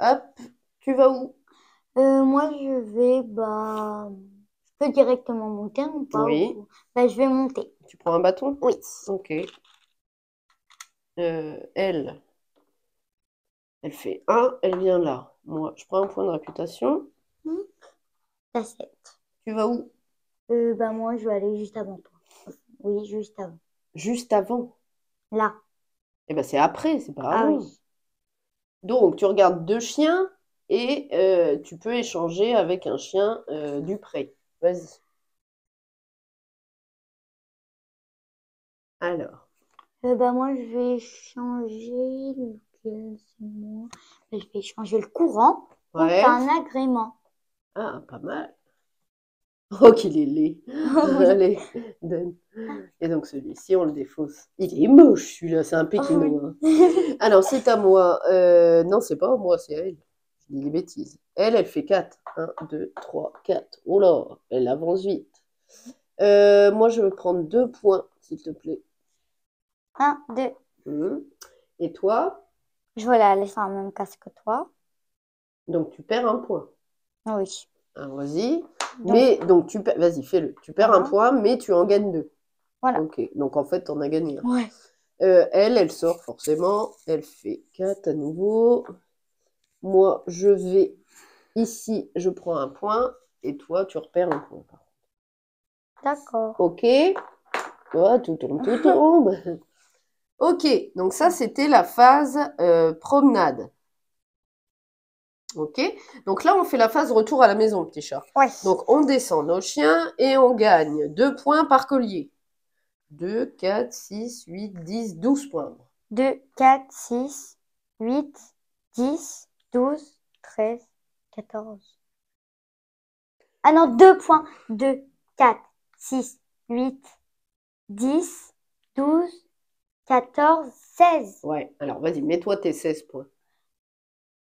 Speaker 1: Hop, tu vas où?
Speaker 2: Moi, je vais, bah, je peux directement monter ou pas?
Speaker 1: Oui.
Speaker 2: Bah, je vais monter.
Speaker 1: Tu prends un bâton?
Speaker 2: Oui.
Speaker 1: Ok. Elle fait 1, elle vient là. Moi, je prends un point de réputation.
Speaker 2: T'as 7.
Speaker 1: Tu vas où?
Speaker 2: Bah, moi, je vais aller juste avant toi. Oui, juste avant.
Speaker 1: Juste avant.
Speaker 2: Là.
Speaker 1: Eh ben, c'est après, c'est pas
Speaker 2: Ah
Speaker 1: avant.
Speaker 2: oui.
Speaker 1: Donc, tu regardes 2 chiens et tu peux échanger avec un chien du pré. Vas-y. Alors.
Speaker 2: Bah, moi, je vais changer lequel c'est moi. Bah, je vais changer le courant contre
Speaker 1: Ouais.
Speaker 2: un agrément.
Speaker 1: Ah, pas mal. Oh, qu'il est laid. Allez, donne. Et donc, celui-ci, on le défausse. Il est moche, celui-là, c'est un pékino. Hein. Alors, c'est à moi. Non, c'est pas à moi, c'est à elle. Je dis des bêtises. Elle fait 4. 1, 2, 3, 4. Oh là, elle avance vite. Moi, je vais prendre 2 points, s'il te plaît.
Speaker 2: 1, 2.
Speaker 1: Et toi?
Speaker 2: Je vais la laisser en même casse que toi.
Speaker 1: Donc, tu perds un point.
Speaker 2: Oui.
Speaker 1: Alors, vas-y.
Speaker 2: Donc,
Speaker 1: Mais, donc, vas-y, fais-le. Tu perds un
Speaker 2: voilà.
Speaker 1: point, mais tu en gagnes 2.
Speaker 2: Voilà.
Speaker 1: Ok, donc en fait, t'en as gagné un.
Speaker 2: Ouais.
Speaker 1: Elle sort forcément. Elle fait 4 à nouveau. Moi, je vais ici, je prends un point. Et toi, tu repères un point.
Speaker 2: D'accord.
Speaker 1: Ok. Oh, tout tombe, tout tombe. Ok, donc ça, c'était la phase promenade. Ok, donc là, on fait la phase retour à la maison, petit chat.
Speaker 2: Ouais.
Speaker 1: Donc, on descend nos chiens et on gagne 2 points par collier. 2, 4, 6, 8, 10, 12 points.
Speaker 2: 2, 4, 6, 8, 10, 12, 13, 14. Ah non, 2 points. 2, 4, 6, 8, 10, 12, 14, 16.
Speaker 1: Ouais, alors vas-y, mets-toi tes 16 points.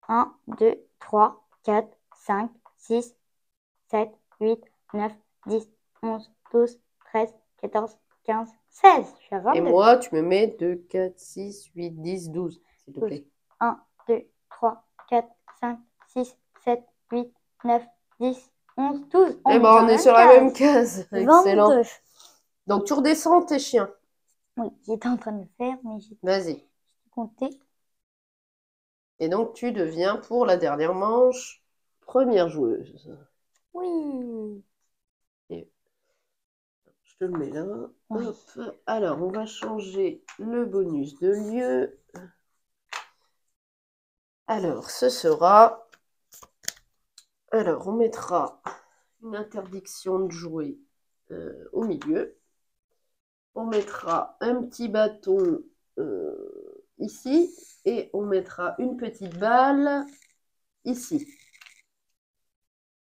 Speaker 2: 1, 2, 3, 4, 5, 6, 7, 8, 9, 10, 11, 12, 13, 14, 15, 16. Je suis à 22.
Speaker 1: Et moi, tu me mets 2, 4, 6, 8, 10, 12, s'il te plaît.
Speaker 2: 1, 2, 3, 4, 5, 6, 7, 8, 9, 10, 11, 12.
Speaker 1: Eh ben, on est sur la même case. Excellent.
Speaker 2: 22.
Speaker 1: Donc, tu redescends tes chiens.
Speaker 2: Oui, j'étais en train de le faire, mais j'ai
Speaker 1: Vas-y.
Speaker 2: compté.
Speaker 1: Et donc, tu deviens, pour la dernière manche, première joueuse.
Speaker 2: Oui.
Speaker 1: Et je te le mets là.
Speaker 2: Oui.
Speaker 1: Hop. Alors, on va changer le bonus de lieu. Alors, ce sera... Alors, on mettra une interdiction de jouer au milieu. On mettra un petit bâton ici et on mettra une petite balle ici.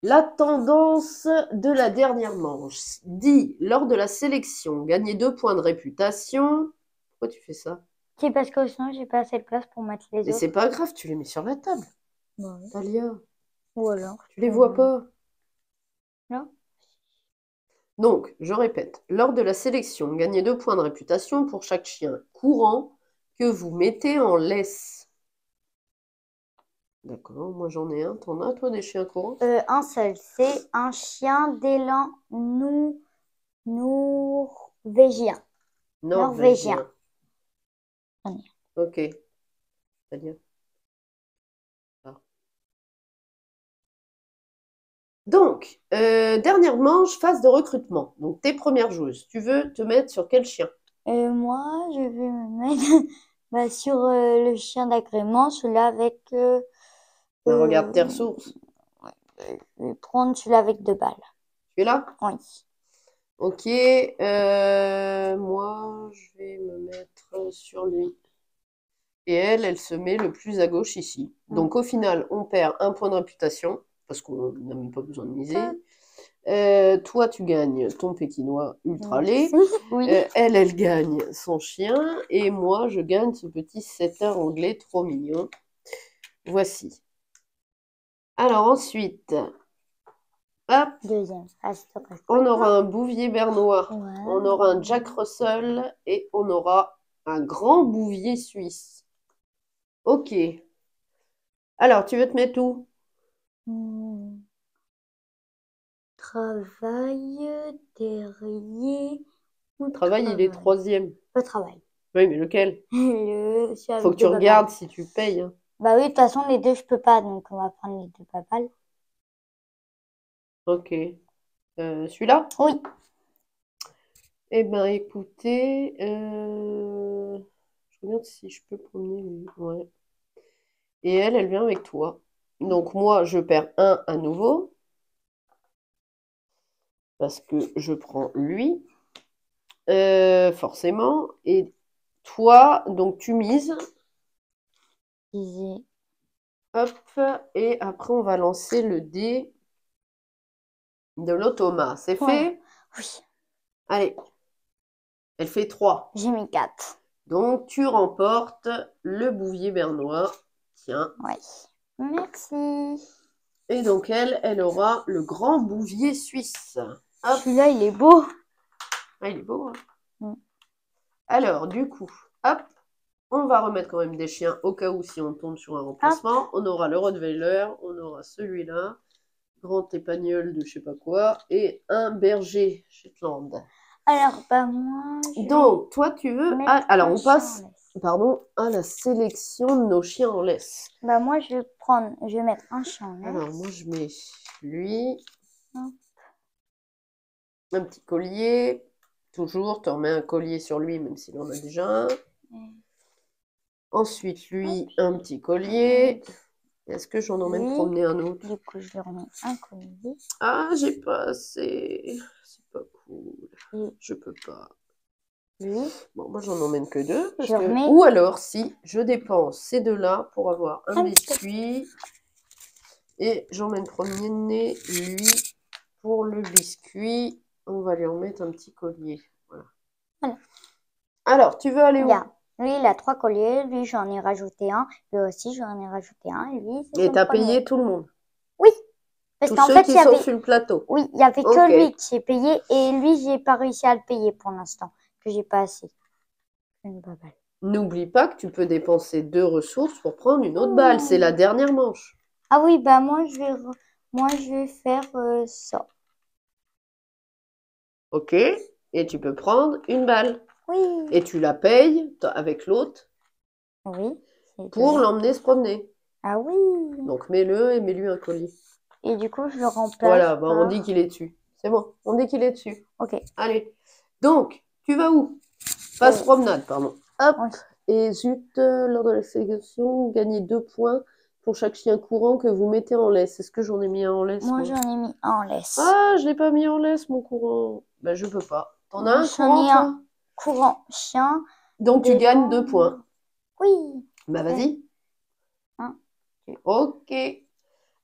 Speaker 1: La tendance de la dernière manche dit, lors de la sélection, gagner 2 points de réputation. Pourquoi tu fais ça?
Speaker 2: C'est parce que sinon, j'ai pas assez de place pour mettre les
Speaker 1: Mais
Speaker 2: autres.
Speaker 1: c'est pas grave, tu les mets sur la table.
Speaker 2: Bah oui.
Speaker 1: Talia,
Speaker 2: Ou alors.
Speaker 1: tu les vois pas.
Speaker 2: Là.
Speaker 1: Donc, je répète, lors de la sélection, gagnez 2 points de réputation pour chaque chien courant que vous mettez en laisse. D'accord, moi j'en ai un. T'en as, toi, des chiens courants?
Speaker 2: Un seul. C'est un chien d'élan norvégien.
Speaker 1: Norvégien.
Speaker 2: J'en ai
Speaker 1: Ok. C'est-à-dire? Ah. Donc, dernière manche, phase de recrutement. Donc, tes premières joueuses. Tu veux te mettre sur quel chien?
Speaker 2: Moi, je vais me mettre bah, sur le chien d'agrément, celui-là avec.
Speaker 1: Regarde tes ressources.
Speaker 2: Je vais prendre celui-là avec 2 balles.
Speaker 1: Tu es là?
Speaker 2: Oui.
Speaker 1: Ok, moi, je vais me mettre sur lui. Et elle se met le plus à gauche ici. Donc au final, on perd un point de réputation, parce qu'on n'a même pas besoin de miser. Toi, tu gagnes ton Pékinois ultra laid.
Speaker 2: Oui.
Speaker 1: Elle gagne son chien. Et moi, je gagne ce petit setter anglais trop mignon. Voici. Alors ensuite, hop,
Speaker 2: Deuxième.
Speaker 1: on aura un Bouvier bernois,
Speaker 2: Ouais.
Speaker 1: on aura un Jack Russell et on aura un grand Bouvier suisse. Ok. Alors, tu veux te mettre où?
Speaker 2: Travail, terrier ou
Speaker 1: Travail, il est troisième.
Speaker 2: Le travail.
Speaker 1: Oui, mais lequel?
Speaker 2: Celui
Speaker 1: Faut que tu
Speaker 2: de
Speaker 1: regardes
Speaker 2: Babal.
Speaker 1: si tu payes. Hein.
Speaker 2: Bah oui, de toute façon, les deux, je peux pas, donc on va prendre les deux Babal.
Speaker 1: Ok. Celui-là?
Speaker 2: Oui.
Speaker 1: Eh ben, écoutez, je regarde si je peux promener lui. Ouais. Et elle vient avec toi. Donc moi, je perds un à nouveau. Parce que je prends lui. Forcément. Et toi, donc tu mises.
Speaker 2: Easy.
Speaker 1: Hop. Et après, on va lancer le dé de l'automa. C'est fait?
Speaker 2: Oui.
Speaker 1: Allez. Elle fait 3.
Speaker 2: J'ai mis 4.
Speaker 1: Donc, tu remportes le Bouvier bernois. Tiens.
Speaker 2: Oui. Merci.
Speaker 1: Et donc, elle aura le grand Bouvier suisse. Hop.
Speaker 2: Celui-là, il est beau.
Speaker 1: Ah, il est beau, hein. Alors, du coup, hop. On va remettre quand même des chiens au cas où si on tombe sur un remplacement. On aura le Rottweiler, on aura celui-là, grand épagnol de je sais pas quoi, et un berger Shetland.
Speaker 2: Alors, bah moi,
Speaker 1: donc, toi, tu veux... Ah, alors, on passe à la sélection de nos chiens en laisse.
Speaker 2: Bah moi, je vais mettre un chien en laisse.
Speaker 1: Alors, moi, je mets lui. Un petit collier. Toujours, tu remets un collier sur lui, même s'il en a déjà un. Ensuite, lui, un petit collier. Est-ce que j'en emmène promener un autre?
Speaker 2: Du coup, je lui remets un collier.
Speaker 1: Ah, j'ai pas assez. C'est pas cool. Je peux pas. Bon, moi, j'en emmène que deux. Ou alors, si je dépense ces deux-là pour avoir un biscuit. Et j'emmène promener lui pour le biscuit. On va lui en mettre un petit collier. Voilà. Alors, tu veux aller où?
Speaker 2: Lui, il a 3 colliers. Lui, j'en ai rajouté un. Lui aussi, j'en ai rajouté un. Et lui,
Speaker 1: et t'as payé tout le monde?
Speaker 2: Oui. Parce qu'en fait,
Speaker 1: il y avait... sur le plateau.
Speaker 2: Oui, il n'y avait que lui qui j'ai payé. Et lui, j'ai pas réussi à le payer pour l'instant. Que j'ai pas assez.
Speaker 1: N'oublie pas que tu peux dépenser 2 ressources pour prendre une autre balle. C'est la dernière manche.
Speaker 2: Ah oui, bah moi, je vais faire ça.
Speaker 1: Ok. Et tu peux prendre une balle.
Speaker 2: Oui.
Speaker 1: Et tu la payes avec l'autre.
Speaker 2: Oui.
Speaker 1: Pour l'emmener se promener.
Speaker 2: Ah oui.
Speaker 1: Donc mets-le et mets-lui un collier.
Speaker 2: Et du coup, je le remplace.
Speaker 1: Voilà, bah, on dit qu'il est dessus. C'est bon, on dit qu'il est dessus.
Speaker 2: Ok.
Speaker 1: Allez. Donc, tu vas où? Passe promenade, pardon. Hop. Oui. Et zut, lors de la sélection, gagnez 2 points pour chaque chien courant que vous mettez en laisse. Est-ce que j'en ai mis un en laisse?
Speaker 2: Moi, j'en ai mis un en laisse.
Speaker 1: Ah, je l'ai pas mis en laisse, mon courant. Ben, je peux pas. T'en as un courant, toi?
Speaker 2: Un courant chien.
Speaker 1: Donc, tu gagnes 2 points.
Speaker 2: Oui.
Speaker 1: Bah, vas-y. Ok.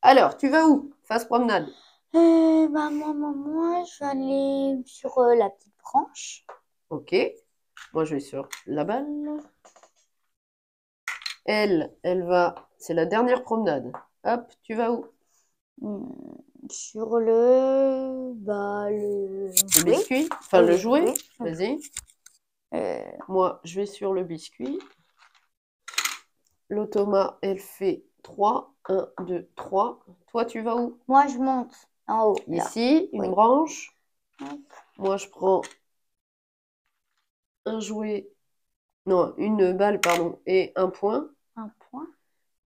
Speaker 1: Alors, tu vas où? Face promenade.
Speaker 2: Bah, moi, je vais aller sur la petite branche.
Speaker 1: Ok. Moi, je vais sur la balle. Elle va... C'est la dernière promenade. Hop, tu vas où?
Speaker 2: Sur le
Speaker 1: biscuit. Enfin, le jouet. Vas-y. Moi, je vais sur le biscuit. L'automa, elle fait 3. 1, 2, 3. Toi, tu vas où?
Speaker 2: Moi, je monte en haut.
Speaker 1: Ici, une branche. Moi, je prends un jouet. Non, une balle, pardon, et un point.
Speaker 2: Un point.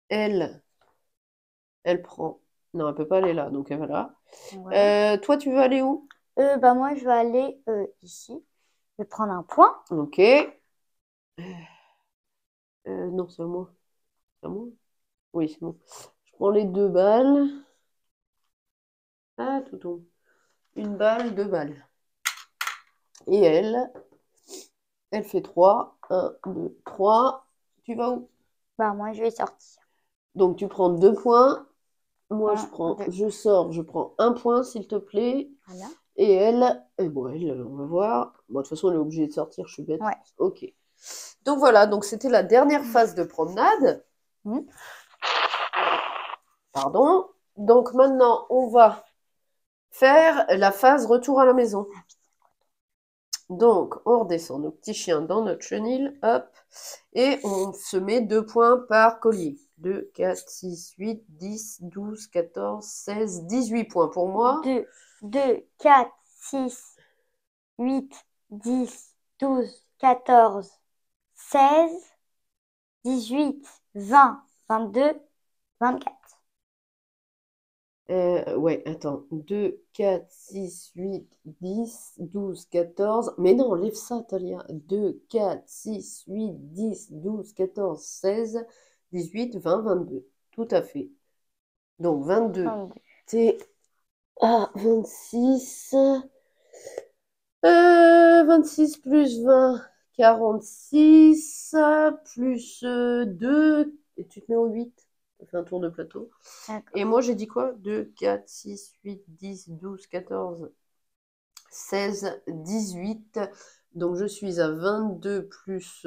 Speaker 1: Elle prend... Non, elle peut pas aller là, donc elle va là. Toi, tu veux aller où?
Speaker 2: Bah moi, je vais aller ici. Je vais prendre un point.
Speaker 1: Ok. Non, c'est à moi. C'est à moi? Oui, c'est bon. Je prends les 2 balles. Ah, tout tombe. Une balle, 2 balles. Et elle fait 3. 1, 2, 3. Tu vas où?
Speaker 2: Bah, moi, je vais sortir.
Speaker 1: Donc, tu prends 2 points. Moi,
Speaker 2: Un, deux.
Speaker 1: je sors, je prends 1 point, s'il te plaît.
Speaker 2: Voilà.
Speaker 1: Et elle, on va voir. Bon, de toute façon, elle est obligée de sortir, je suis bête.
Speaker 2: Ouais.
Speaker 1: Ok. Donc voilà, donc c'était la dernière phase de promenade. Pardon. Donc maintenant, on va faire la phase retour à la maison. Donc, on redescend nos petits chiens dans notre chenil, hop, et on se met 2 points par collier. 2, 4, 6, 8, 10, 12, 14, 16, 18 points pour moi.
Speaker 2: 2, 4, 6, 8, 10, 12, 14, 16, 18, 20, 22, 24.
Speaker 1: Ouais, attends. 2, 4, 6, 8, 10, 12, 14. Mais non, enlève ça, Talia. 2, 4, 6, 8, 10, 12, 14, 16, 18, 20, 22. Tout à fait. Donc 22.
Speaker 2: 22.
Speaker 1: T'es à 26. 26 plus 20, 46. Plus 2. Et tu te mets au 8. On fait un tour de plateau. Et moi, j'ai dit quoi? 2, 4, 6, 8, 10, 12, 14, 16, 18. Donc, je suis à 22 plus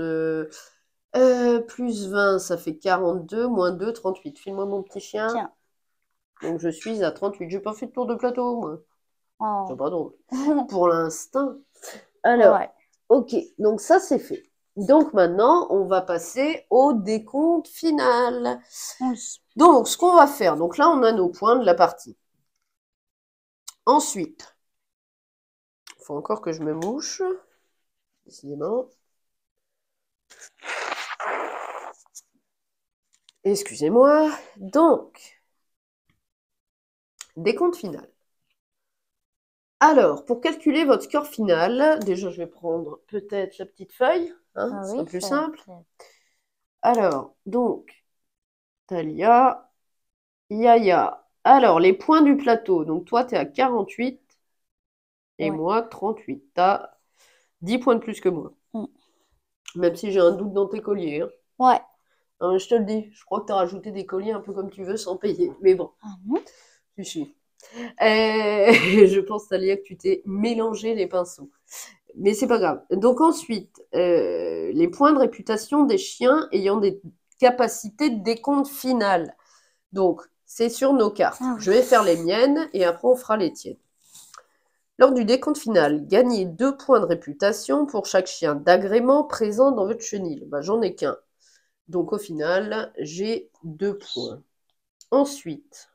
Speaker 1: 20, ça fait 42, moins 2, 38. File-moi mon petit chien.
Speaker 2: Tiens.
Speaker 1: Donc, je suis à 38. J'ai pas fait de tour de plateau, moi.
Speaker 2: Oh.
Speaker 1: C'est pas drôle. Pour l'instant. Alors,
Speaker 2: Ouais.
Speaker 1: ok. Donc, ça, c'est fait. Donc, maintenant, on va passer au décompte final.
Speaker 2: Oui.
Speaker 1: Donc, ce qu'on va faire, donc là, on a nos points de la partie. Ensuite, il faut encore que je me mouche, décidément. Excusez-moi. Donc, décompte final. Alors, pour calculer votre score final, déjà, je vais prendre peut-être la petite feuille, hein,
Speaker 2: Ah
Speaker 1: ce
Speaker 2: oui,
Speaker 1: sera plus
Speaker 2: ça-
Speaker 1: simple. Alors, donc, Talia, Yaya. Alors, les points du plateau. Donc, toi, tu es à 48 et
Speaker 2: Ouais.
Speaker 1: moi, 38. Tu as 10 points de plus que moi.
Speaker 2: Mm.
Speaker 1: Même si j'ai un doute dans tes colliers. Hein.
Speaker 2: Ouais.
Speaker 1: Je te le dis, je crois que tu as rajouté des colliers un peu comme tu veux sans payer. Mais bon,
Speaker 2: Ah non?
Speaker 1: tu suis. Je pense, Talia, que tu t'es mélangé les pinceaux. Mais c'est pas grave. Donc ensuite, les points de réputation des chiens ayant des capacités de décompte finales. Donc, c'est sur nos cartes.
Speaker 2: Ah oui.
Speaker 1: Je vais faire les miennes et après on fera les tiennes. Lors du décompte final, gagnez 2 points de réputation pour chaque chien d'agrément présent dans votre chenil. Bah, j'en ai qu'un. Donc au final, j'ai 2 points. Ensuite,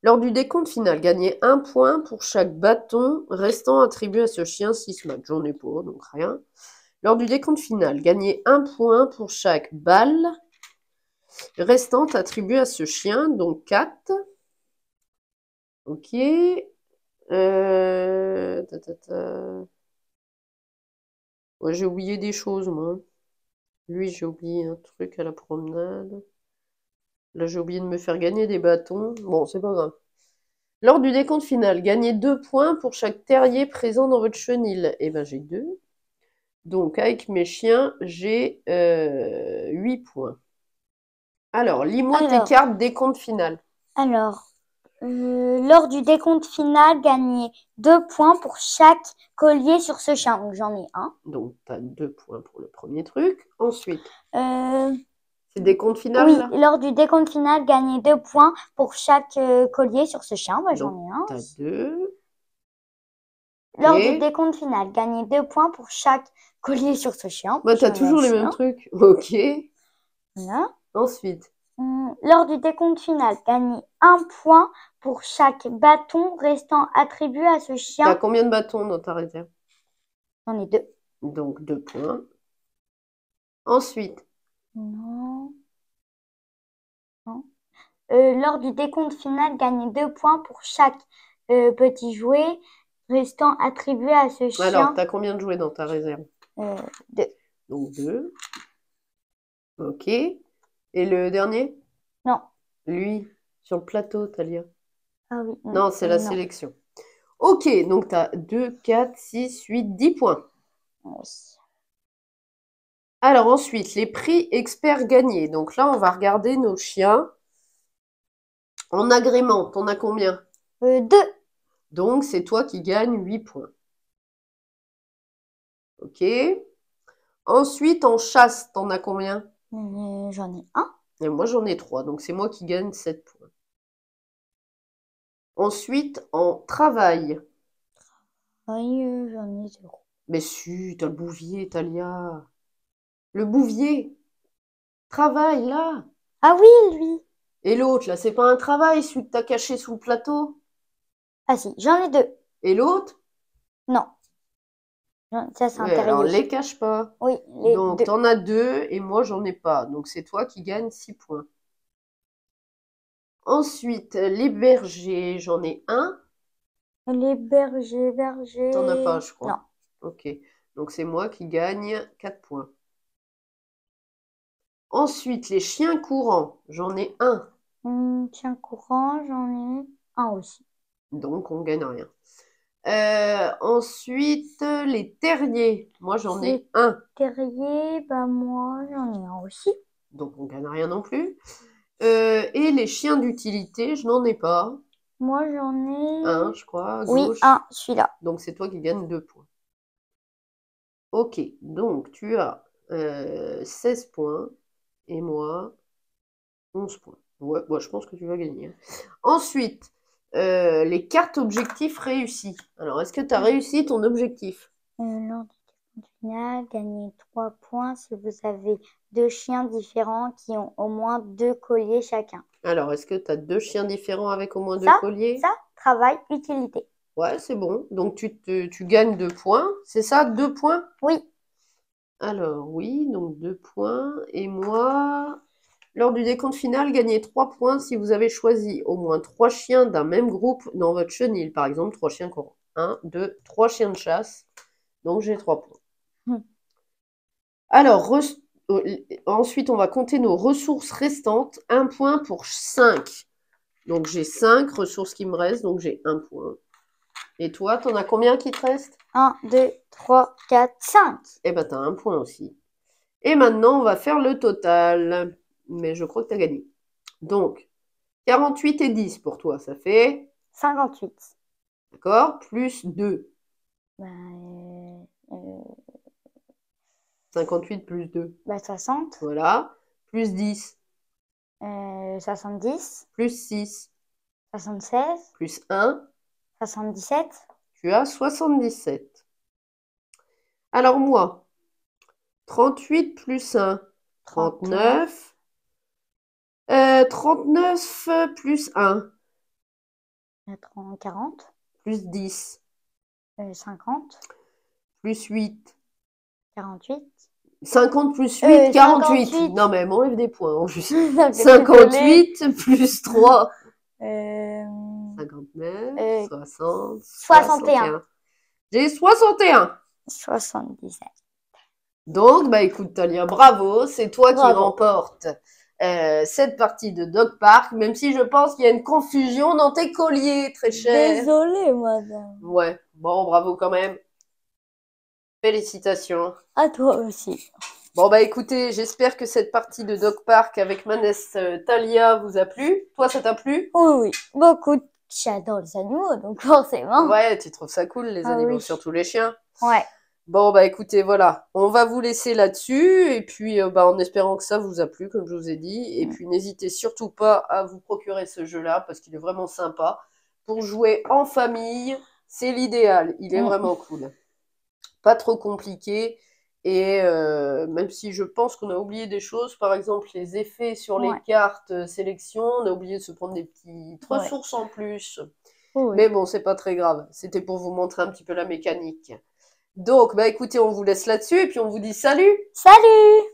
Speaker 1: lors du décompte final, gagnez 1 point pour chaque bâton restant attribué à ce chien 6 matchs. J'en ai pas, donc rien. Lors du décompte final, gagnez 1 point pour chaque balle restant attribuée à ce chien, donc 4. Ok. Ouais, j'ai oublié des choses, moi. Lui, j'ai oublié un truc à la promenade. Là, j'ai oublié de me faire gagner des bâtons. Bon, c'est pas grave. Lors du décompte final, gagnez 2 points pour chaque terrier présent dans votre chenil. Eh ben, j'ai 2. Donc, avec mes chiens, j'ai 8 points. Alors, lis-moi tes cartes décompte final.
Speaker 2: Alors, lors du décompte final, gagnez 2 points pour chaque collier sur ce chien. Donc, j'en ai un.
Speaker 1: Donc, tu as 2 points pour le premier truc. Ensuite,
Speaker 2: Euh,
Speaker 1: c'est décompte final,
Speaker 2: oui,
Speaker 1: là?
Speaker 2: lors du décompte final, gagnez 2 points pour chaque collier sur ce chien. Bah, j'en
Speaker 1: Donc,
Speaker 2: ai un.
Speaker 1: tu as 2.
Speaker 2: Lors du
Speaker 1: Ok.
Speaker 2: décompte final, gagnez 2 points pour chaque collier sur ce chien.
Speaker 1: Bah, tu as
Speaker 2: J'en ai
Speaker 1: toujours les
Speaker 2: aussi
Speaker 1: mêmes
Speaker 2: un.
Speaker 1: trucs. Ok.
Speaker 2: Voilà.
Speaker 1: Ensuite,
Speaker 2: Lors du décompte final, gagnez 1 point pour chaque bâton restant attribué à ce
Speaker 1: tu as
Speaker 2: chien.
Speaker 1: combien de bâtons dans ta réserve?
Speaker 2: J'en ai 2.
Speaker 1: Donc, 2 points. Ensuite,
Speaker 2: Non. Non. Lors du décompte final, gagnez 2 points pour chaque petit jouet restant attribué à ce
Speaker 1: alors,
Speaker 2: chien.
Speaker 1: tu as combien de jouets dans ta réserve?
Speaker 2: 2.
Speaker 1: Donc, 2. Ok. Et le dernier?
Speaker 2: Non.
Speaker 1: Lui, sur le plateau, Talia.
Speaker 2: Ah oui.
Speaker 1: Non, c'est la
Speaker 2: Non.
Speaker 1: sélection. Ok, donc tu as 2, 4, 6, 8, 10 points.
Speaker 2: Oui.
Speaker 1: Alors ensuite, les prix experts gagnés. Donc là, on va regarder nos chiens. En agrément, t'en as combien?
Speaker 2: 2.
Speaker 1: Donc, c'est toi qui gagnes 8 points. Ok. Ensuite, en chasse, t'en as combien?
Speaker 2: J'en ai 1.
Speaker 1: Et moi, j'en ai 3. Donc, c'est moi qui gagne 7 points. Ensuite, en travail.
Speaker 2: Oui, j'en ai 0.
Speaker 1: Mais si, t'as le bouvier, Talia. Le bouvier. Travail, là.
Speaker 2: Ah oui, lui.
Speaker 1: Et l'autre, là, c'est pas un travail, celui que t'as caché sous le plateau.
Speaker 2: Ah si, j'en ai 2.
Speaker 1: Et l'autre?
Speaker 2: Non, ça c'est
Speaker 1: Ouais, alors
Speaker 2: intérieur.
Speaker 1: les cache pas.
Speaker 2: Oui, les
Speaker 1: Donc,
Speaker 2: 2.
Speaker 1: t'en as 2 et moi, j'en ai pas. Donc, c'est toi qui gagne 6 points. Ensuite, les bergers, j'en ai 1.
Speaker 2: Les bergers,
Speaker 1: T'en as pas,
Speaker 2: bergers.
Speaker 1: je
Speaker 2: Non.
Speaker 1: crois. Ok. Donc, c'est moi qui gagne 4 points. Ensuite, les chiens courants, j'en ai 1.
Speaker 2: Chien courant, j'en ai 1 aussi.
Speaker 1: Donc, on gagne rien. Ensuite, les terriers, moi, j'en ai
Speaker 2: Les
Speaker 1: 1.
Speaker 2: terriers, bah moi j'en ai 1 aussi.
Speaker 1: Donc, on gagne rien non plus. Et les chiens d'utilité, je n'en ai pas.
Speaker 2: Moi j'en ai...
Speaker 1: 1, je crois, à
Speaker 2: Oui,
Speaker 1: gauche.
Speaker 2: 1, celui-là.
Speaker 1: Donc, c'est toi qui gagne 2 points. Ok, donc tu as 16 points et moi 11 points. Ouais, moi, je pense que tu vas gagner, hein. Ensuite, les cartes objectifs réussis. Alors, est-ce que tu as réussi ton objectif?
Speaker 2: Lors du décompte final, gagnez 3 points si vous avez 2 chiens différents qui ont au moins 2 colliers chacun.
Speaker 1: Alors, est-ce que tu as 2 chiens différents avec au moins 2
Speaker 2: Ça,
Speaker 1: colliers?
Speaker 2: ça, travail, utilité.
Speaker 1: Ouais, c'est bon. Donc, tu gagnes 2 points. C'est ça, 2 points?
Speaker 2: Oui.
Speaker 1: Alors, oui, donc 2 points. Et moi, lors du décompte final, gagnez 3 points si vous avez choisi au moins 3 chiens d'un même groupe dans votre chenil. Par exemple, 3 chiens courants. 1, 2, 3 chiens de chasse. Donc, j'ai 3 points. Alors, ensuite, on va compter nos ressources restantes. 1 point pour 5. Donc, j'ai 5 ressources qui me restent. Donc, j'ai 1 point. Et toi, t'en as combien qui te restent?
Speaker 2: 1, 2, 3, 4, 5.
Speaker 1: Eh ben, t'as 1 point aussi. Et maintenant, on va faire le total. Mais je crois que t'as gagné. Donc, 48 et 10 pour toi, ça fait...
Speaker 2: 58.
Speaker 1: D'accord? Plus 2.
Speaker 2: Bah,
Speaker 1: 58 plus 2.
Speaker 2: 60.
Speaker 1: Voilà. Plus 10.
Speaker 2: 70.
Speaker 1: Plus 6.
Speaker 2: 76.
Speaker 1: Plus 1.
Speaker 2: 77.
Speaker 1: Tu as 77. Alors moi, 38 plus 1. 39. 39 plus 1.
Speaker 2: 40.
Speaker 1: Plus 10.
Speaker 2: 50.
Speaker 1: Plus 8.
Speaker 2: 48.
Speaker 1: 50 plus 8, 48.
Speaker 2: 58.
Speaker 1: Non, mais elle m'enlève des points en plus.
Speaker 2: Désolée.
Speaker 1: 58 plus 3.
Speaker 2: Euh,
Speaker 1: 59, 60,
Speaker 2: 61.
Speaker 1: J'ai 61.
Speaker 2: 77.
Speaker 1: Donc, bah écoute, Talia, bravo. C'est toi qui
Speaker 2: Bravo.
Speaker 1: remporte cette partie de Dog Park, même si je pense qu'il y a une confusion dans tes colliers, très cher.
Speaker 2: Désolée, madame.
Speaker 1: Ouais, bon, bravo quand même. Félicitations.
Speaker 2: À toi aussi.
Speaker 1: Bon, bah écoutez, j'espère que cette partie de Dog Park avec ma nièce Talia vous a plu. Toi, ça t'a plu?
Speaker 2: Oui, oui. Beaucoup. J'adore les animaux, donc forcément.
Speaker 1: Ouais, tu trouves ça cool, les
Speaker 2: Ah
Speaker 1: animaux,
Speaker 2: oui.
Speaker 1: surtout les chiens.
Speaker 2: Ouais.
Speaker 1: Bon, bah écoutez, voilà, on va vous laisser là-dessus, et puis bah, en espérant que ça vous a plu, comme je vous ai dit, et puis n'hésitez surtout pas à vous procurer ce jeu-là, parce qu'il est vraiment sympa. Pour jouer en famille, c'est l'idéal, il est vraiment cool. Pas trop compliqué, et même si je pense qu'on a oublié des choses, par exemple les effets sur les cartes sélection, on a oublié de se prendre des petites ressources en plus.
Speaker 2: Oui.
Speaker 1: Mais bon, c'est pas très grave, c'était pour vous montrer un petit peu la mécanique. Donc, bah écoutez, on vous laisse là-dessus et puis on vous dit salut!
Speaker 2: Salut!